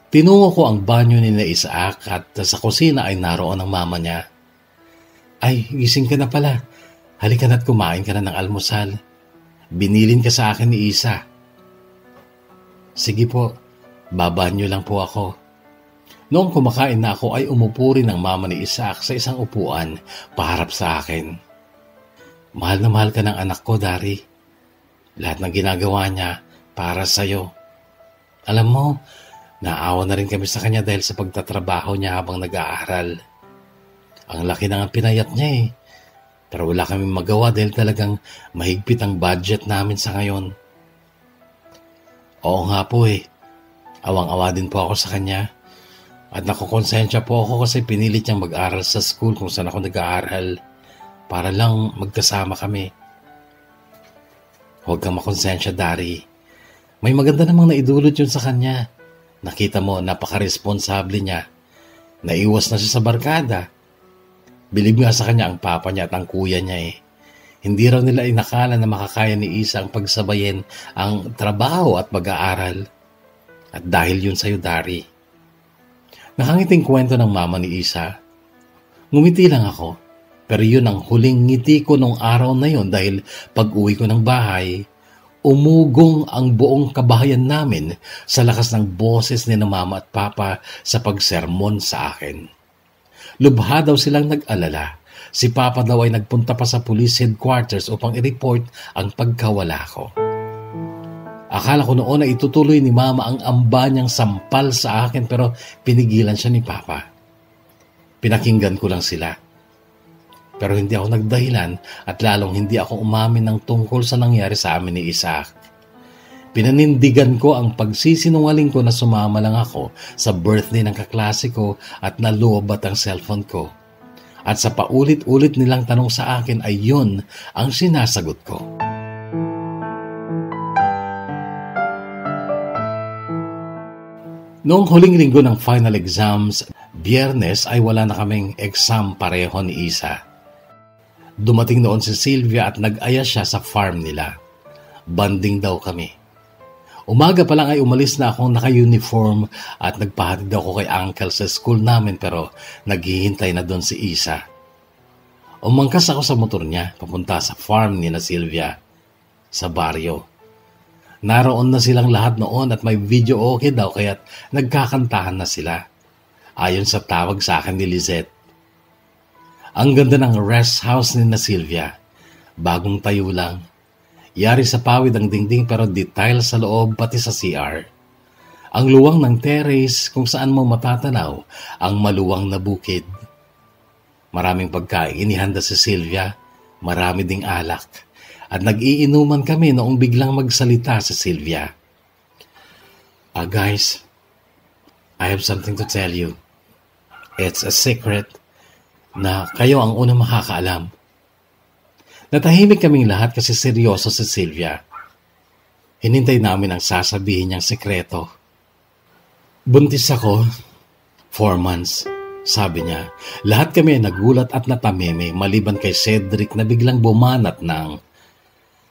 Tinungo ko ang banyo ni Isaac at sa kusina ay naroon ang mama niya. Ay, gising ka na pala. Halika na't kumain ka na ng almusal. Binilin ka sa akin ni Isa. Sige po, babanyo lang po ako. Noong kumakain na ako ay umupo rin ang mama ni Isaac sa isang upuan paharap sa akin. Mahal na mahal ka ng anak ko, Dari. Lahat ng ginagawa niya para sa'yo. Alam mo, Naawa na rin kami sa kanya dahil sa pagtatrabaho niya habang nag-aaral. Ang laki na nga pinayat niya eh. Pero wala kaming magawa dahil talagang mahigpit ang budget namin sa ngayon. Oo nga po eh. Awang-awa din po ako sa kanya. At nakukonsensya po ako kasi pinilit niyang mag-aral sa school kung saan ako nag-aaral para lang magkasama kami. Huwag kang makonsensya, Dari. May maganda namang naidulot yun sa kanya. Nakita mo, napaka-responsable niya. Naiwas na siya sa barkada. Bilib nga sa kanya ang papa niya at ang kuya niya eh. Hindi raw nila inakala na makakaya ni Isa ang pagsabayin ang trabaho at mag-aaral. At dahil yun sa'yo, Dari. Nakangiting kwento ng mama ni Isa. Ngumiti lang ako, pero yun ang huling ngiti ko nung araw na yun dahil pag-uwi ko ng bahay, umugong ang buong kabahayan namin sa lakas ng boses ni na mama at papa sa pagsermon sa akin. Lubha daw silang nag-alala. Si papa daw ay nagpunta pa sa police headquarters upang i-report ang pagkawala ko. Akala ko noon na itutuloy ni mama ang amba niyang sampal sa akin pero pinigilan siya ni papa. Pinakinggan ko lang sila. Pero hindi ako nagdahilan at lalong hindi ako umamin ng tungkol sa nangyari sa amin ni Isaac. Pinanindigan ko ang pagsisinungaling ko na sumama lang ako sa birthday ng kaklase ko at naluobat ang cellphone ko. At sa paulit-ulit nilang tanong sa akin ay yun ang sinasagot ko. Noong huling linggo ng final exams, Biyernes ay wala na kaming exam pareho ni Isa. Dumating noon si Sylvia at nag-aya siya sa farm nila. Banding daw kami. Umaga pa lang ay umalis na akong naka-uniform at nagpahatid ako kay uncle sa school namin pero naghihintay na doon si Isa. Umangkas ako sa motor niya papunta sa farm ni na Sylvia sa baryo. Naroon na silang lahat noon at may video okay daw kaya't nagkakantahan na sila. Ayon sa tawag sa akin ni Lizette. Ang ganda ng rest house ni na Sylvia. Bagong tayo lang. Yari sa pawid ang dingding pero detail sa loob pati sa CR. Ang luwang ng terrace kung saan mo matatanaw ang maluwang na bukid. Maraming pagkain inihanda si Sylvia. Marami ding alak. At nag-iinuman kami noong biglang magsalita si Sylvia. Guys, I have something to tell you. It's a secret na kayo ang unang makakaalam. Natahimik kaming lahat kasi seryoso si Sylvia. Hinintay namin ang sasabihin niyang sekreto. Buntis ako, 4 months, sabi niya. Lahat kami ay nagulat at natameme maliban kay Cedric na biglang bumanat ng,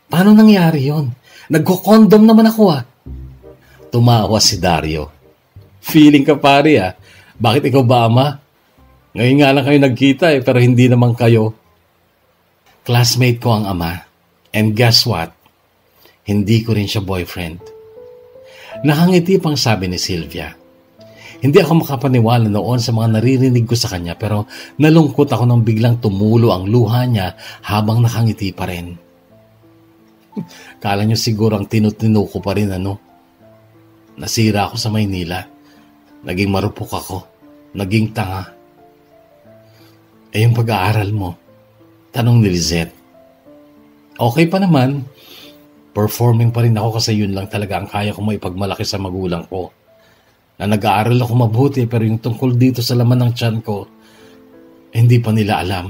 paano nangyari yon? Nagko-condom naman ako ah. Tumawa si Dario. Feeling ka pare ah. Bakit ikaw ba ama? Ngayon nga lang kayo nagkita pero hindi naman kayo. Classmate ko ang ama. And guess what? Hindi ko rin siya boyfriend. Nakangiti pang sabi ni Sylvia. Hindi ako makapaniwala noon sa mga naririnig ko sa kanya pero nalungkot ako nang biglang tumulo ang luha niya habang nakangiti pa rin. Kala nyo siguro ang tinutino ko pa rin ano. Nasira ako sa Maynila. Naging marupok ako. Naging tanga. Yung pag-aaral mo, tanong ni Lizette. Okay pa naman. Performing pa rin ako kasi yun lang talaga ang kaya ko maipagmalaki sa magulang ko. Na nag-aaral ako mabuti pero yung tungkol dito sa laman ng tiyan ko, hindi pa nila alam.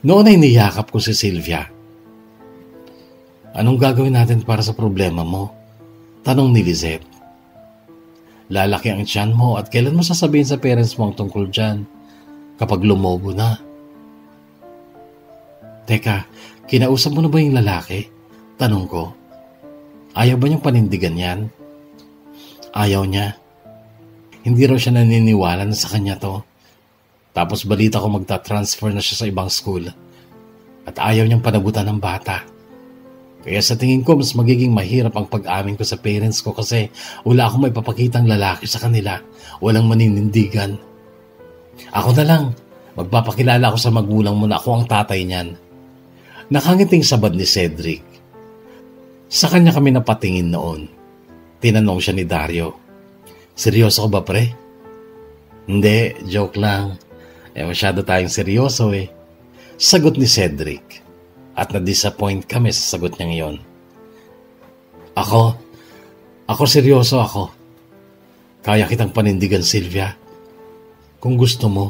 Noon ay niyakap ko si Sylvia. Anong gagawin natin para sa problema mo? Tanong ni Lizette. Lalaki ang tiyan mo at kailan mo sasabihin sa parents mo ang tungkol dyan? Kapag lumobo na. Teka, kinausap mo na ba yung lalaki? Tanong ko. Ayaw ba niyang panindigan yan? Ayaw niya. Hindi raw siya naniniwala na sa kanya to. Tapos balita ko magta-transfer na siya sa ibang school. At ayaw niyang panagutan ng bata. Kaya sa tingin ko, mas magiging mahirap ang pag-amin ko sa parents ko kasi wala akong maipapakitang lalaki sa kanila. Walang maninindigan. Ako na lang. Magpapakilala ako sa magulang mo na ako ang tatay niyan. Nakangiting sabad ni Cedric. Sa kanya kami napatingin noon. Tinanong siya ni Dario. Seryoso ka ba, pre? Hindi, joke lang. Masyado tayong seryoso eh. Sagot ni Cedric. At na-disappoint kami sa sagot niya ngayon. Ako seryoso ako. Kaya kitang panindigan, Sylvia. Kung gusto mo.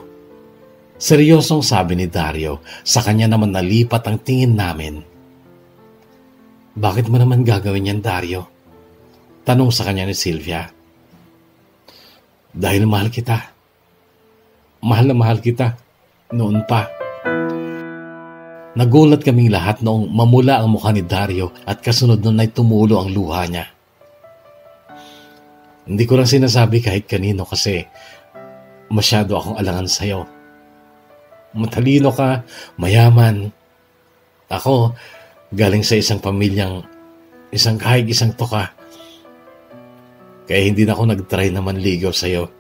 Seryosong sabi ni Dario. Sa kanya naman nalipat ang tingin namin. Bakit mo naman gagawin yan, Dario? Tanong sa kanya ni Sylvia. Dahil mahal kita. Mahal na mahal kita. Noon pa. Nagulat kaming lahat noong mamula ang mukha ni Dario at kasunod nun ay tumulo ang luha niya. Hindi ko lang sinasabi kahit kanino kasi masyado akong alangan sa'yo. Matalino ka, mayaman. Ako, galing sa isang pamilyang isang kahig, isang toka. Kaya hindi na ako nag-try na manligaw sa'yo.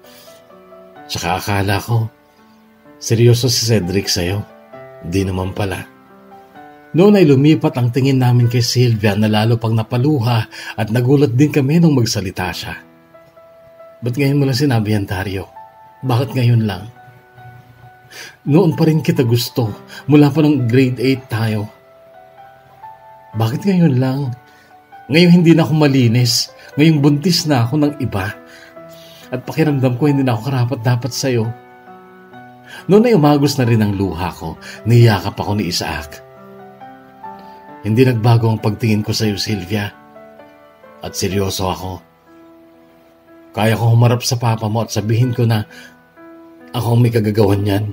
Tsaka akala ko, seryoso si Cedric sa'yo. Di naman pala. Noon ay lumipat ang tingin namin kay Sylvia na lalo pang napaluha at nagulat din kami nung magsalita siya. Ba't ngayon mo lang sinabi yan, Dario? Bakit ngayon lang? Noon pa rin kita gusto. Mula pa nung grade 8 tayo. Bakit ngayon lang? Ngayon hindi na ako malinis. Ngayong buntis na ako ng iba. At pakiramdam ko hindi na ako karapat-dapat sa'yo. Noon ay umagos na rin ang luha ko. Niyakap ako ni Isaac. Hindi nagbago ang pagtingin ko sa'yo, Sylvia. At seryoso ako. Kaya ko humarap sa papa mo at sabihin ko na ako ang may kagagawan niyan.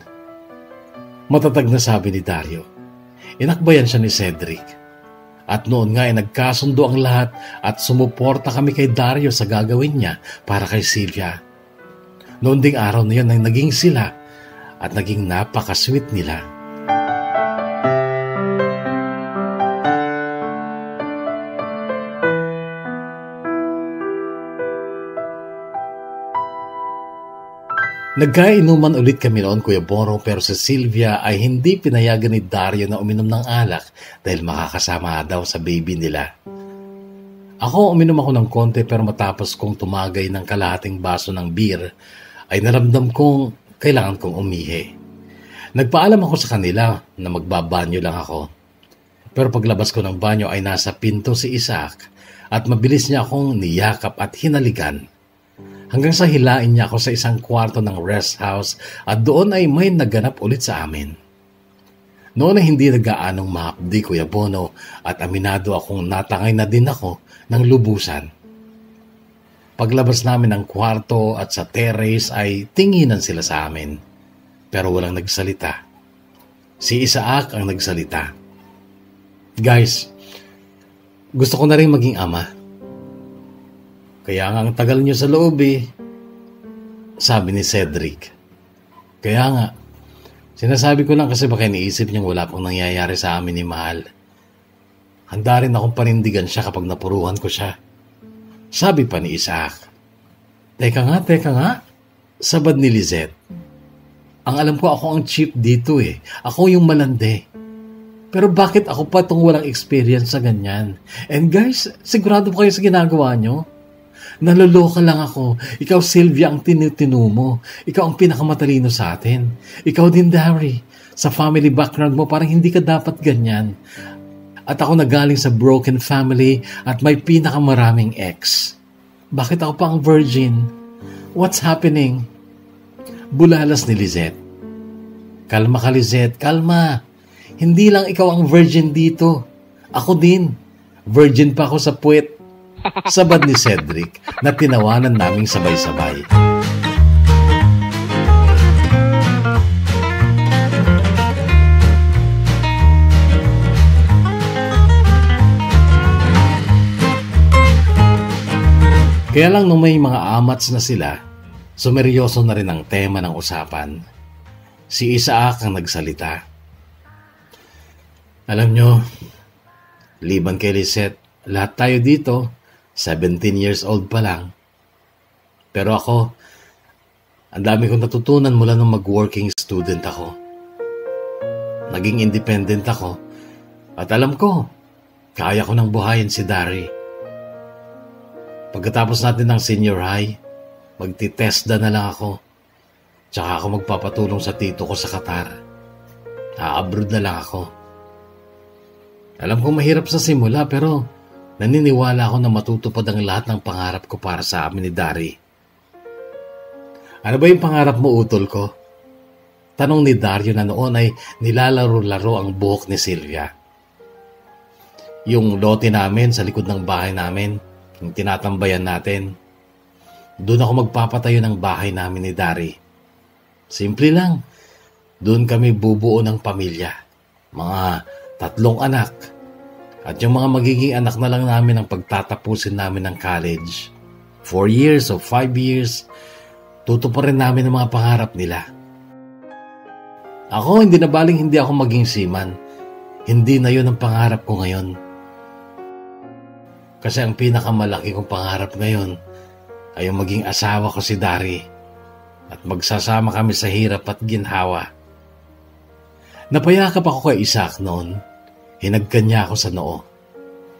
Matatag na sabi ni Dario. Inakbayan siya ni Cedric. At noon nga ay nagkasundo ang lahat at sumuporta kami kay Dario sa gagawin niya para kay Sylvia. Noon ding araw na yun ay naging sila at naging napaka-sweet nila. Nagkainuman ulit kami noon, Kuya Boro, pero si Sylvia ay hindi pinayagan ni Dario na uminom ng alak dahil makakasama daw sa baby nila. Ako, uminom ako ng konti pero matapos kong tumagay ng kalahating baso ng beer, ay naramdam kong kailangan kong umihi. Nagpaalam ako sa kanila na magbabanyo lang ako. Pero paglabas ko ng banyo ay nasa pinto si Isaac at mabilis niya akong niyakap at hinalikan. Hanggang sa hilain niya ako sa isang kwarto ng rest house at doon ay may naganap ulit sa amin. Noon ay hindi nag-aanong mahapdi, Kuya Bono, at aminado akong natangay na din ako ng lubusan. Paglabas namin ng kwarto at sa terrace ay tinginan sila sa amin. Pero walang nagsalita. Si Isaac ang nagsalita. Guys, gusto ko na rin maging ama. Kaya nga ang tagal niyo sa loob eh, sabi ni Cedric. Kaya nga, sinasabi ko lang kasi baka iniisip niyang wala pang nangyayari sa amin ni Mahal. Handa rin akong panindigan siya kapag napuruhan ko siya. Sabi pa ni Isaac. Teka nga, sabad ni Lizette. Ang alam ko ako ang chief dito eh. Ako yung malande. Pero bakit ako pa itong walang experience sa ganyan? And guys, sigurado po kayo sa ginagawa niyo? Naloloka lang ako. Ikaw, Sylvia, ang tinutinu mo. Ikaw ang pinakamatalino sa atin. Ikaw din, Dari. Sa family background mo, parang hindi ka dapat ganyan. At ako nagaling sa broken family at may pinakamaraming ex. Bakit ako pa ang virgin? What's happening? Bulalas ni Lizette. Kalma ka, Lizette. Kalma. Hindi lang ikaw ang virgin dito. Ako din. Virgin pa ako sa puwet. Sabad ni Cedric na tinawanan naming sabay-sabay. Kaya lang nung may mga amats na sila, sumeryoso na rin ang tema ng usapan. Si Isaac ang nagsalita. Alam nyo, liban kay Lizette, lahat tayo dito, 17 years old pa lang. Pero ako, ang dami kong natutunan mula nung mag-working student ako. Naging independent ako at alam ko, kaya ko nang buhayin si Dari. Pagkatapos natin ng senior high, magti-TESDA na lang ako. Tsaka ako magpapatulong sa tito ko sa Qatar. Abroad na lang ako. Alam kong mahirap sa simula pero naniniwala ako na matutupad ang lahat ng pangarap ko para sa amin ni Dari. Ano ba yung pangarap mo, utol ko? Tanong ni Dario na noon ay nilalaro-laro ang buhok ni Sylvia. Yung lote namin sa likod ng bahay namin, yung tinatambayan natin, doon ako magpapatayo ng bahay namin ni Dari. Simple lang, doon kami bubuo ng pamilya. Mga 3 anak. At yung mga magiging anak na lang namin ang pagtatapusin namin ng college. 4 years o 5 years, tutuparin namin ang mga pangarap nila. Ako, hindi na baling hindi ako maging seaman. Hindi na yun ang pangarap ko ngayon. Kasi ang pinakamalaki kong pangarap ngayon ay yung maging asawa ko si Dari at magsasama kami sa hirap at ginhawa. Napayakap ako kay Isaac noon. Hinagkan niya ako sa noo.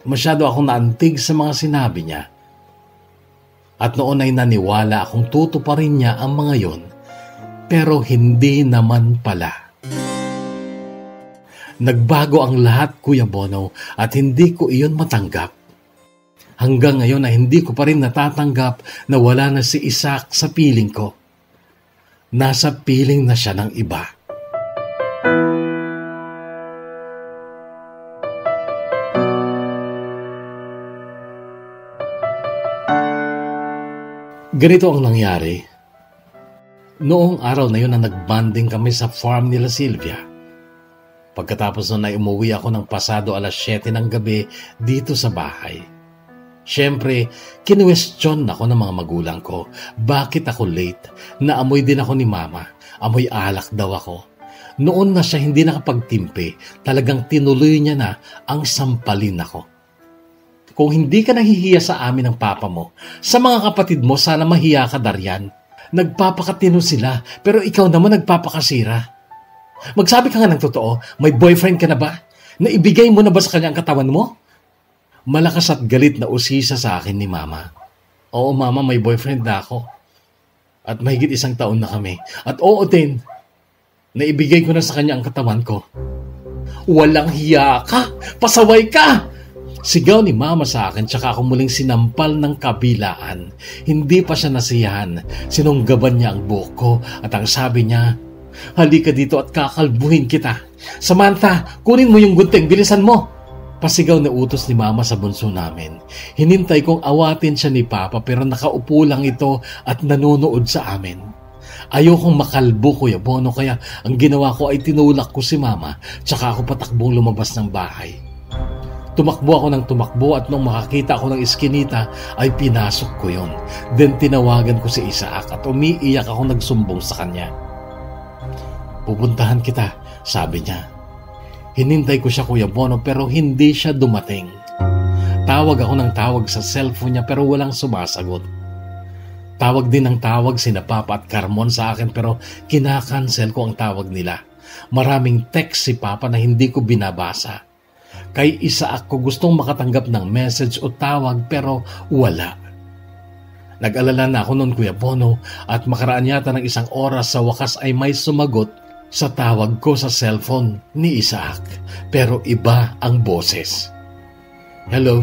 Masyado akong naantig sa mga sinabi niya. At noon ay naniwala akong tutuparin niya ang mga yon, pero hindi naman pala. Nagbago ang lahat, Kuya Bono, at hindi ko iyon matanggap. Hanggang ngayon ay hindi ko pa rin natatanggap na wala na si Isaac sa piling ko. Nasa piling na siya ng iba. Ganito ang nangyari. Noong araw na yun na nagbanding kami sa farm nila Sylvia. Pagkatapos nun ay umuwi ako ng pasado 7:00 ng gabi dito sa bahay. Siyempre, kinwestiyon ako ng mga magulang ko. Bakit ako late? Naamoy din ako ni Mama. Amoy alak daw ako. Noon na siya hindi nakapagtimpi, talagang tinuloy niya na ang sampalin ako. Kung hindi ka nahihiya sa amin ng papa mo, sa mga kapatid mo sana mahiya ka, Darian. Nagpapakatino sila, pero ikaw naman nagpapakasira. Magsabi ka nga ng totoo, may boyfriend ka na ba? Naibigay mo na ba sa kanya ang katawan mo? Malakas at galit na usisa sa akin ni Mama. Oo, Mama, may boyfriend na ako. At mahigit 1 taon na kami. At oo din, naibigay ko na sa kanya ang katawan ko. Walang hiya ka! Pasaway ka! Sigaw ni Mama sa akin, tsaka ako muling sinampal ng kabilaan. Hindi pa siya nasiyahan. Sinunggaban niya ang buhok ko at ang sabi niya, halika dito at kakalbuhin kita. Samantha, kunin mo yung gunting, bilisan mo! Pasigaw na utos ni Mama sa bunso namin. Hinintay kong awatin siya ni Papa pero nakaupo lang ito at nanonood sa amin. Ayokong makalbo, Kuya Bono, kaya ang ginawa ko ay tinulak ko si Mama tsaka ako patakbong lumabas ng bahay. Tumakbo ako ng tumakbo at nung makakita ako ng iskinita ay pinasok ko yon. Then tinawagan ko si Isaac at umiiyak ako nagsumbong sa kanya. Pupuntahan kita, sabi niya. Hinintay ko siya, Kuya Bono, pero hindi siya dumating. Tawag ako ng tawag sa cellphone niya pero walang sumasagot. Tawag din ng tawag sina Papa at Carmon sa akin pero kinakancel ko ang tawag nila. Maraming text si Papa na hindi ko binabasa. Kay Isaac ko gustong makatanggap ng message o tawag pero wala. Nag-alala na ako noon, Kuya Bono, at makaraan yata ng 1 oras sa wakas ay may sumagot sa tawag ko sa cellphone ni Isaac, pero iba ang boses. Hello?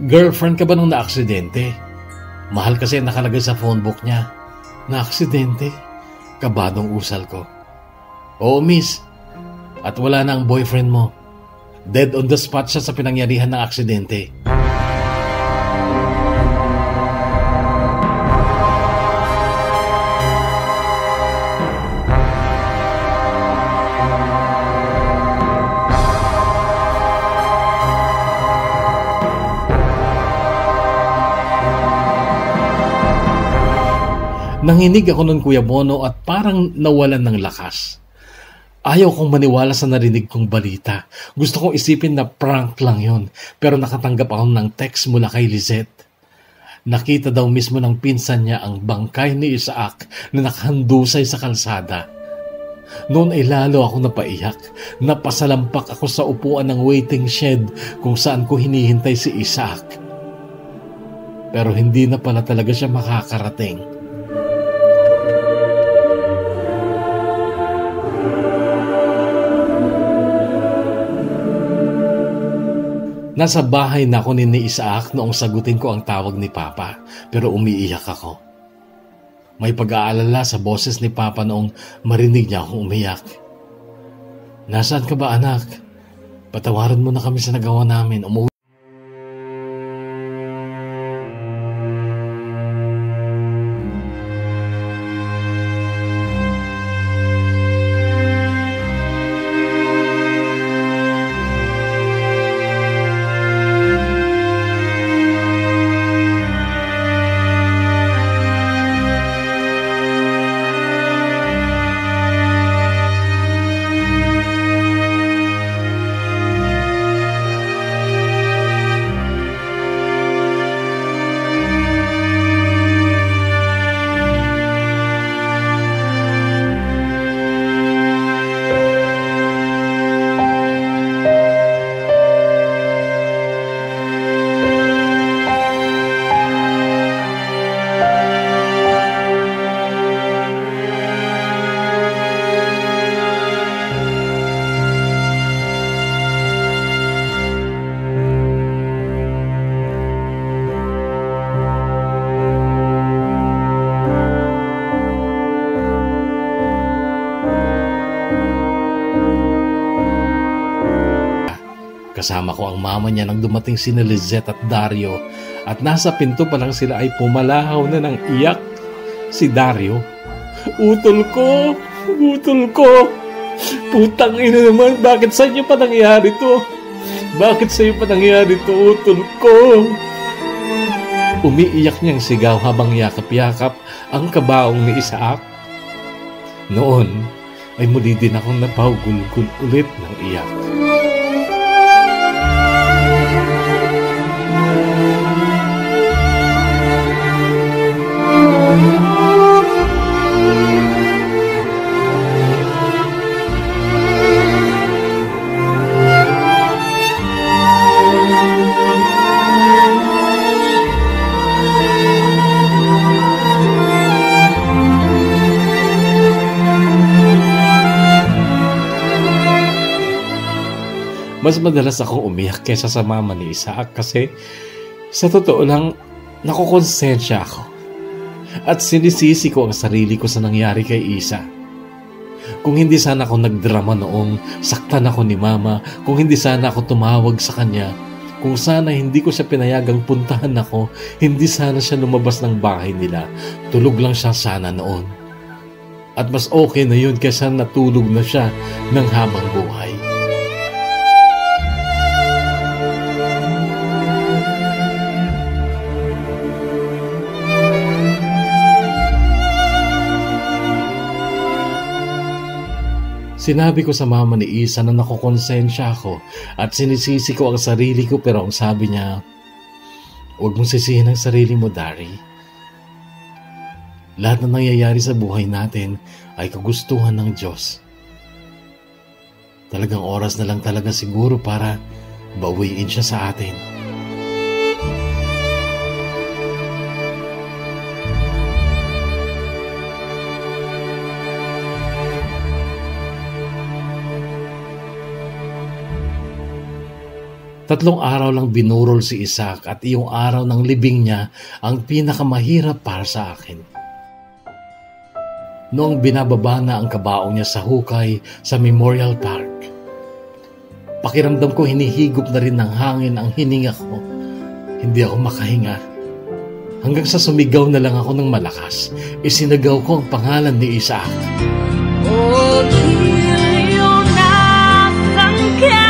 Girlfriend ka ba nung naaksidente? Mahal kasi nakalagay sa phone book niya. Naaksidente? Kabadong usal ko. Oo, miss. At wala na ang boyfriend mo. Dead on the spot siya sa pinangyarihan ng aksidente. Nanginig ako nun, Kuya Bono, at parang nawalan ng lakas. Ayaw kong maniwala sa narinig kong balita. Gusto kong isipin na prank lang yon, pero nakatanggap ako ng text mula kay Lizette. Nakita daw mismo ng pinsan niya ang bangkay ni Isaac na nakahandusay sa kalsada. Noon ay lalo ako napaiyak. Napasalampak ako sa upuan ng waiting shed kung saan ko hinihintay si Isaac. pero hindi na pala talaga siya makakarating. Nasa bahay na ako ni Isaac noong sagutin ko ang tawag ni Papa, pero umiiyak ako. May pag-aalala sa boses ni Papa noong marinig niya akong umiyak. "Nasaan ka ba, anak? Patawarin mo na kami sa nagawa namin. Umuwi." Kasama ko ang mama niya nang dumating si Lizette at Dario, at nasa pinto pa lang sila ay pumalahaw na ng iyak si Dario. Utol ko! Utol ko! Putang ina naman, bakit sa inyo pa nangyari to? Bakit sa iyo pa nangyari to, utol ko? Umiiyak niyang sigaw habang yakap-yakap ang kabaong ni Isaac. Noon ay muli din akong napahugulgul ulit ng iyak. Mas madalas akong umiyak kaysa sa mama ni Isaac kasi sa totoo lang nakukonsensya ako at sinisisi ko ang sarili ko sa nangyari kay Isa. Kung hindi sana ako nagdrama noong saktan ako ni mama, kung hindi sana ako tumawag sa kanya, kung sana hindi ko siya pinayagang puntahan ako, hindi sana siya lumabas ng bahay nila, tulog lang siya sana noon. At mas okay na yun kaysa natulog na siya ng habang buhay. Sinabi ko sa mama ni Isa na nakukonsensya ako at sinisisi ko ang sarili ko, pero ang sabi niya, "Huwag mong sisihin ang sarili mo, Dari. Lahat na nangyayari sa buhay natin ay kagustuhan ng Diyos. Talagang oras na lang talaga siguro para bawiin siya sa atin." Tatlong araw lang binurol si Isaac at iyong araw ng libing niya ang pinakamahirap para sa akin. Noong binababa na ang kabaong niya sa hukay sa Memorial Park, pakiramdam ko hinihigop na rin ng hangin ang hininga ko. Hindi ako makahinga. Hanggang sa sumigaw na lang ako ng malakas, isinagaw ko ang pangalan ni Isaac.
Oh, Kilyo, nasan ka?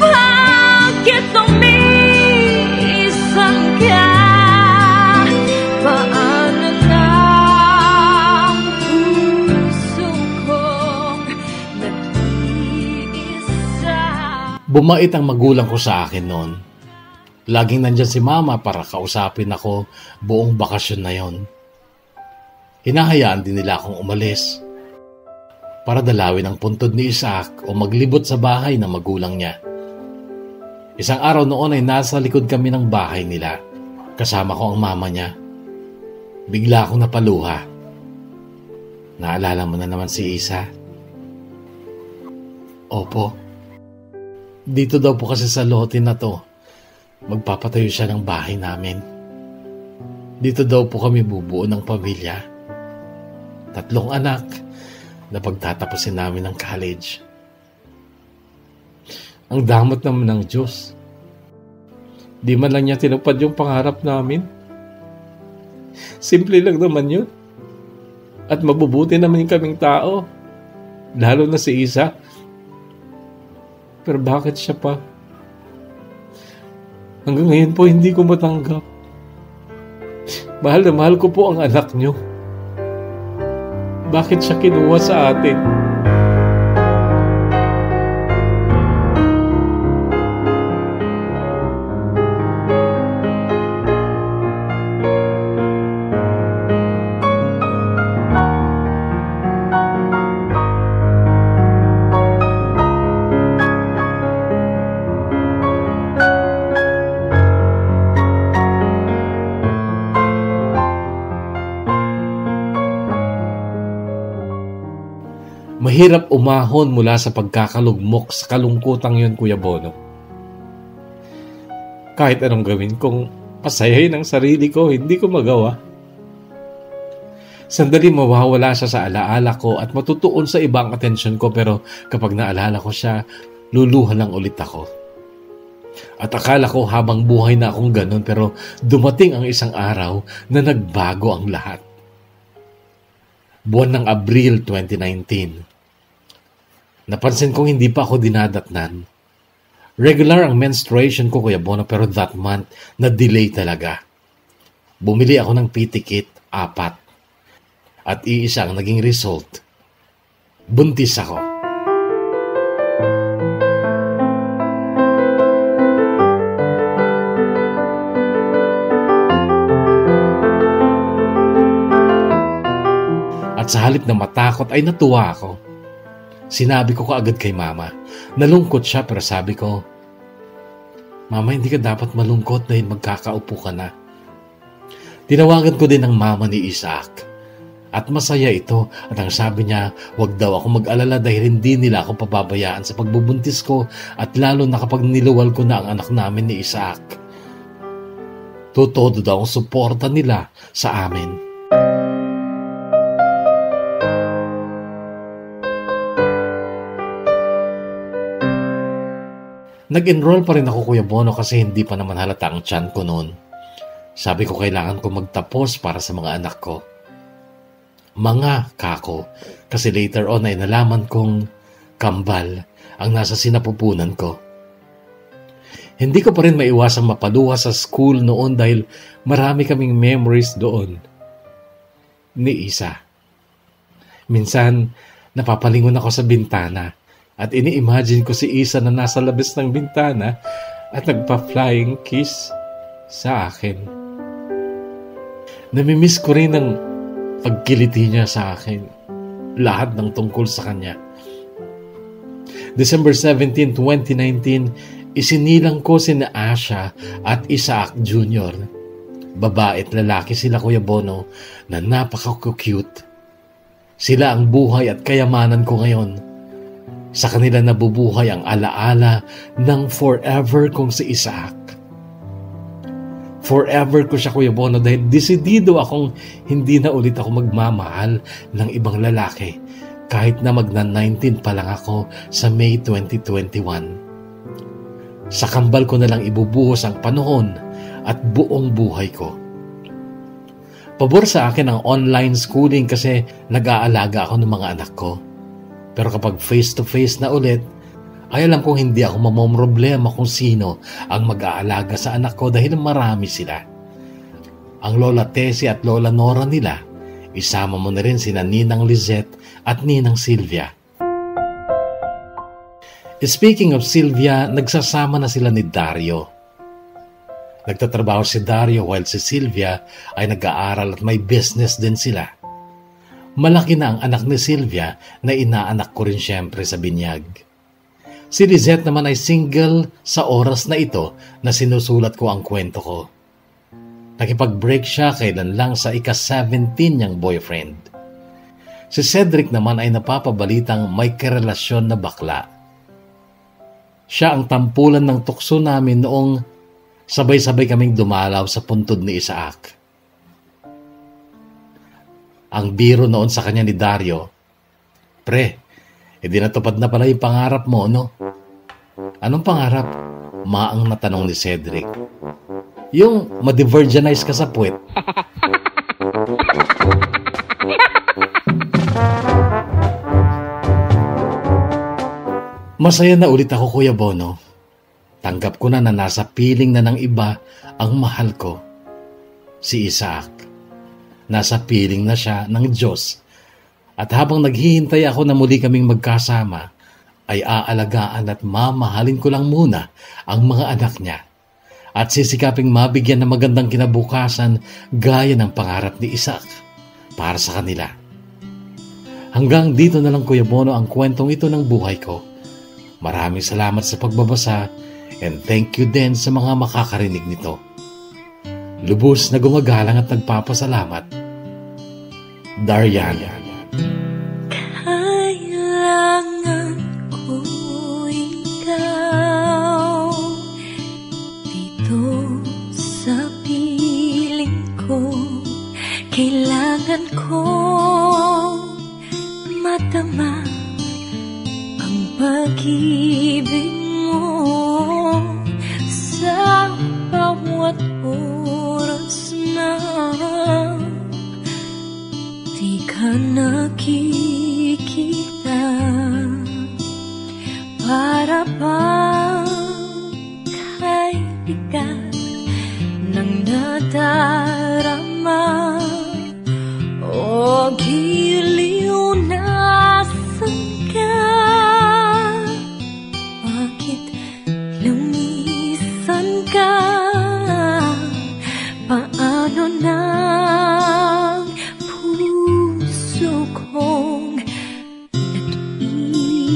Bakit umiisan ka? Paano na ang puso kong nag-iisa?
Bumait ang magulang ko sa akin noon. Laging nandyan si mama para kausapin ako buong bakasyon na yon. Hinahayaan din nila akong umalis para dalawin ang puntod ni Isaac o maglibot sa bahay ng magulang niya. Isang araw noon ay nasa likod kami ng bahay nila. Kasama ko ang mama niya. Bigla akong napaluha. Naalala mo na naman si Isa? Opo. Dito daw po kasi sa lote na to, magpapatayo siya ng bahay namin. Dito daw po kami bubuo ng pamilya. 3 anak na pagtatapusin namin ng college. Ang damot naman ng Diyos. Di man lang niya tinupad yung pangarap namin. Simple lang naman yun. At mabubuti naman yung kaming tao. Lalo na si Isa. Pero bakit siya pa? Hanggang ngayon po hindi ko matanggap. Mahal na mahal ko po ang anak niyo. Bakit siya kinuha sa atin? Mahirap umahon mula sa pagkakalugmok sa kalungkutang yun, Kuya Bono. Kahit anong gawin kong pasayahin ang sarili ko, hindi ko magawa. Sandali mawawala siya sa alaala ko at matutuon sa ibang atensyon ko, pero kapag naalala ko siya, luluha lang ulit ako. At akala ko habang buhay na akong ganun, pero dumating ang isang araw na nagbago ang lahat. Buwan ng Abril 2019. Napansin kong hindi pa ako dinadatnan. Regular ang menstruation ko, Kuya Bono, pero that month, na-delay talaga. Bumili ako ng PT kit, 4. At iisa ang naging result. Buntis ako. At sa halip na matakot ay natuwa ako. Sinabi ko kaagad kay Mama. Nalungkot siya pero sabi ko, Mama, hindi ka dapat malungkot dahil magkakaupo ka na. Tinawagan ko din ang mama ni Isaac. At masaya ito at ang sabi niya, wag daw ako mag-alala dahil hindi nila ako pababayaan sa pagbubuntis ko at lalo na kapag niluwal ko na ang anak namin ni Isaac. Todo daw ang suporta nila sa amin. Nag-enroll pa rin ako, Kuya Bono, kasi hindi pa naman halata ang tiyan ko noon. Sabi ko kailangan ko magtapos para sa mga anak ko. Mga kako, kasi later on ay nalaman kong kambal ang nasa sinapupunan ko. Hindi ko pa rin maiwasang mapaluha sa school noon dahil marami kaming memories doon. Ni Isa. Minsan, napapalingon ako sa bintana. At ini-imagine ko si Isa na nasa labas ng bintana at nagpa-flying kiss sa akin. Namimiss ko rin ang pagkiliti niya sa akin. Lahat ng tungkol sa kanya. December 17, 2019, isinilang ko si Asha at Isaac Jr. Babae at lalaki sila, Kuya Bono, na napaka-cute. Sila ang buhay at kayamanan ko ngayon. Sa kanila nabubuhay ang alaala ng forever kong si Isaac. Forever ko siya, Kuya Bono, dahil desidido akong hindi na ulit ako magmamahal ng ibang lalaki kahit na magna-19 pa lang ako sa May 2021. Sa kambal ko na lang ibubuhos ang panahon at buong buhay ko. Pabor sa akin ang online schooling kasi nag-aalaga ako ng mga anak ko. Pero kapag face-to-face na ulit, ay alam kong hindi ako mamomroblema kung sino ang mag-aalaga sa anak ko dahil marami sila. Ang Lola Tessie at Lola Nora nila, isama mo na rin sina Ninang Lizette at Ninang Sylvia. Speaking of Sylvia, nagsasama na sila ni Dario. Nagtatrabaho si Dario while si Sylvia ay nag-aaral at may business din sila. Malaki na ang anak ni Sylvia na inaanak ko rin siyempre sa binyag. Si Lizette naman ay single sa oras na ito na sinusulat ko ang kwento ko. Nakipag-break siya kailan lang sa ika-17 niyang boyfriend. Si Cedric naman ay napapabalitang may karelasyon na bakla. Siya ang tampulan ng tukso namin noong sabay-sabay kaming dumalaw sa puntod ni Isaac. Ang biro noon sa kanya ni Dario, "Pre, edi natupad na pala yung pangarap mo, no?" "Anong pangarap?" Maang natanong ni Cedric. "Yung ma-divergenize ka sa puwet." Masaya na ulit ako, Kuya Bono. Tanggap ko na nasa piling na ng iba ang mahal ko. Si Isaac. Nasa piling na siya ng Diyos. At habang naghihintay ako na muli kaming magkasama, ay aalagaan at mamahalin ko lang muna ang mga anak niya. At sisikaping mabigyan ng magandang kinabukasan gaya ng pangarap ni Isaac para sa kanila. Hanggang dito na lang, Kuya Bono, ang kwentong ito ng buhay ko. Maraming salamat sa pagbabasa and thank you din sa mga makakarinig nito. Lubos na gumagalang at nagpapasalamat. Darian.
Kailangan ko ikaw dito sa piling ko. Kailangan ko matama ang pag-ibig mo sa bawat oras na di ka nakikita. Para bang kay bigat ng nadarama o giliw nasan ka? Bakit lumisan ka? Paano na puso kong nag-iisa?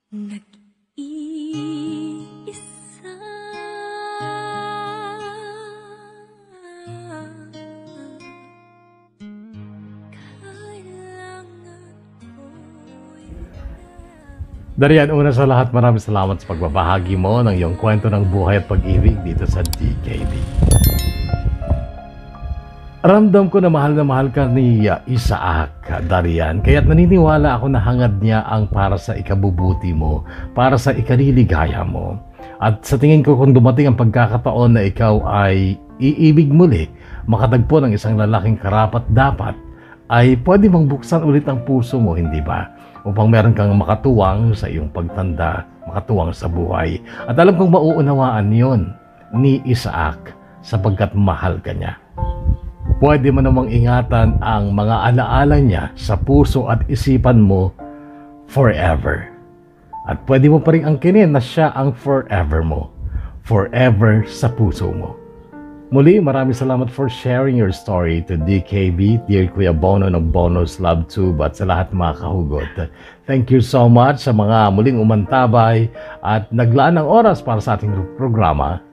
Nag-iisa.
Darian, una sa lahat, maraming salamat sa pagbabahagi mo ng iyong kwento ng buhay at pag-ibig dito sa DKD. Ramdam ko na mahal ka ni Isaac, Darian, kaya't naniniwala ako na hangad niya ang para sa ikabubuti mo, para sa ikaliligaya mo. At sa tingin ko, kung dumating ang pagkakataon na ikaw ay iibig muli, makatagpo ng isang lalaking karapat-dapat, ay pwede mong buksan ulit ang puso mo, hindi ba? Upang meron kang makatuwang sa iyong pagtanda, makatuwang sa buhay. At alam kong mauunawaan yon ni Isaac sapagkat mahal ka niya. Pwede mo namang ingatan ang mga alaala niya sa puso at isipan mo forever. At pwede mo pa rin angkinin na siya ang forever mo. Forever sa puso mo. Muli, maraming salamat for sharing your story to DKB, Dear Kuya Bono ng Bono's Love Tube at sa lahat ng mga kahugot. Thank you so much sa mga muling umantabay at naglaan ng oras para sa ating programa.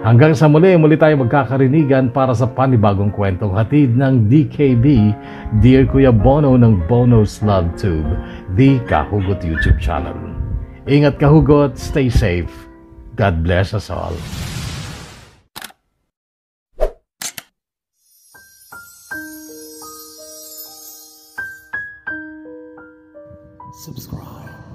Hanggang sa muli tayo magkakarinigan para sa panibagong kwentong hatid ng DKB, Dear Kuya Bono ng Bono's Love Tube, the Kahugot YouTube channel. Ingat kahugot, stay safe. God bless us all. Subscribe.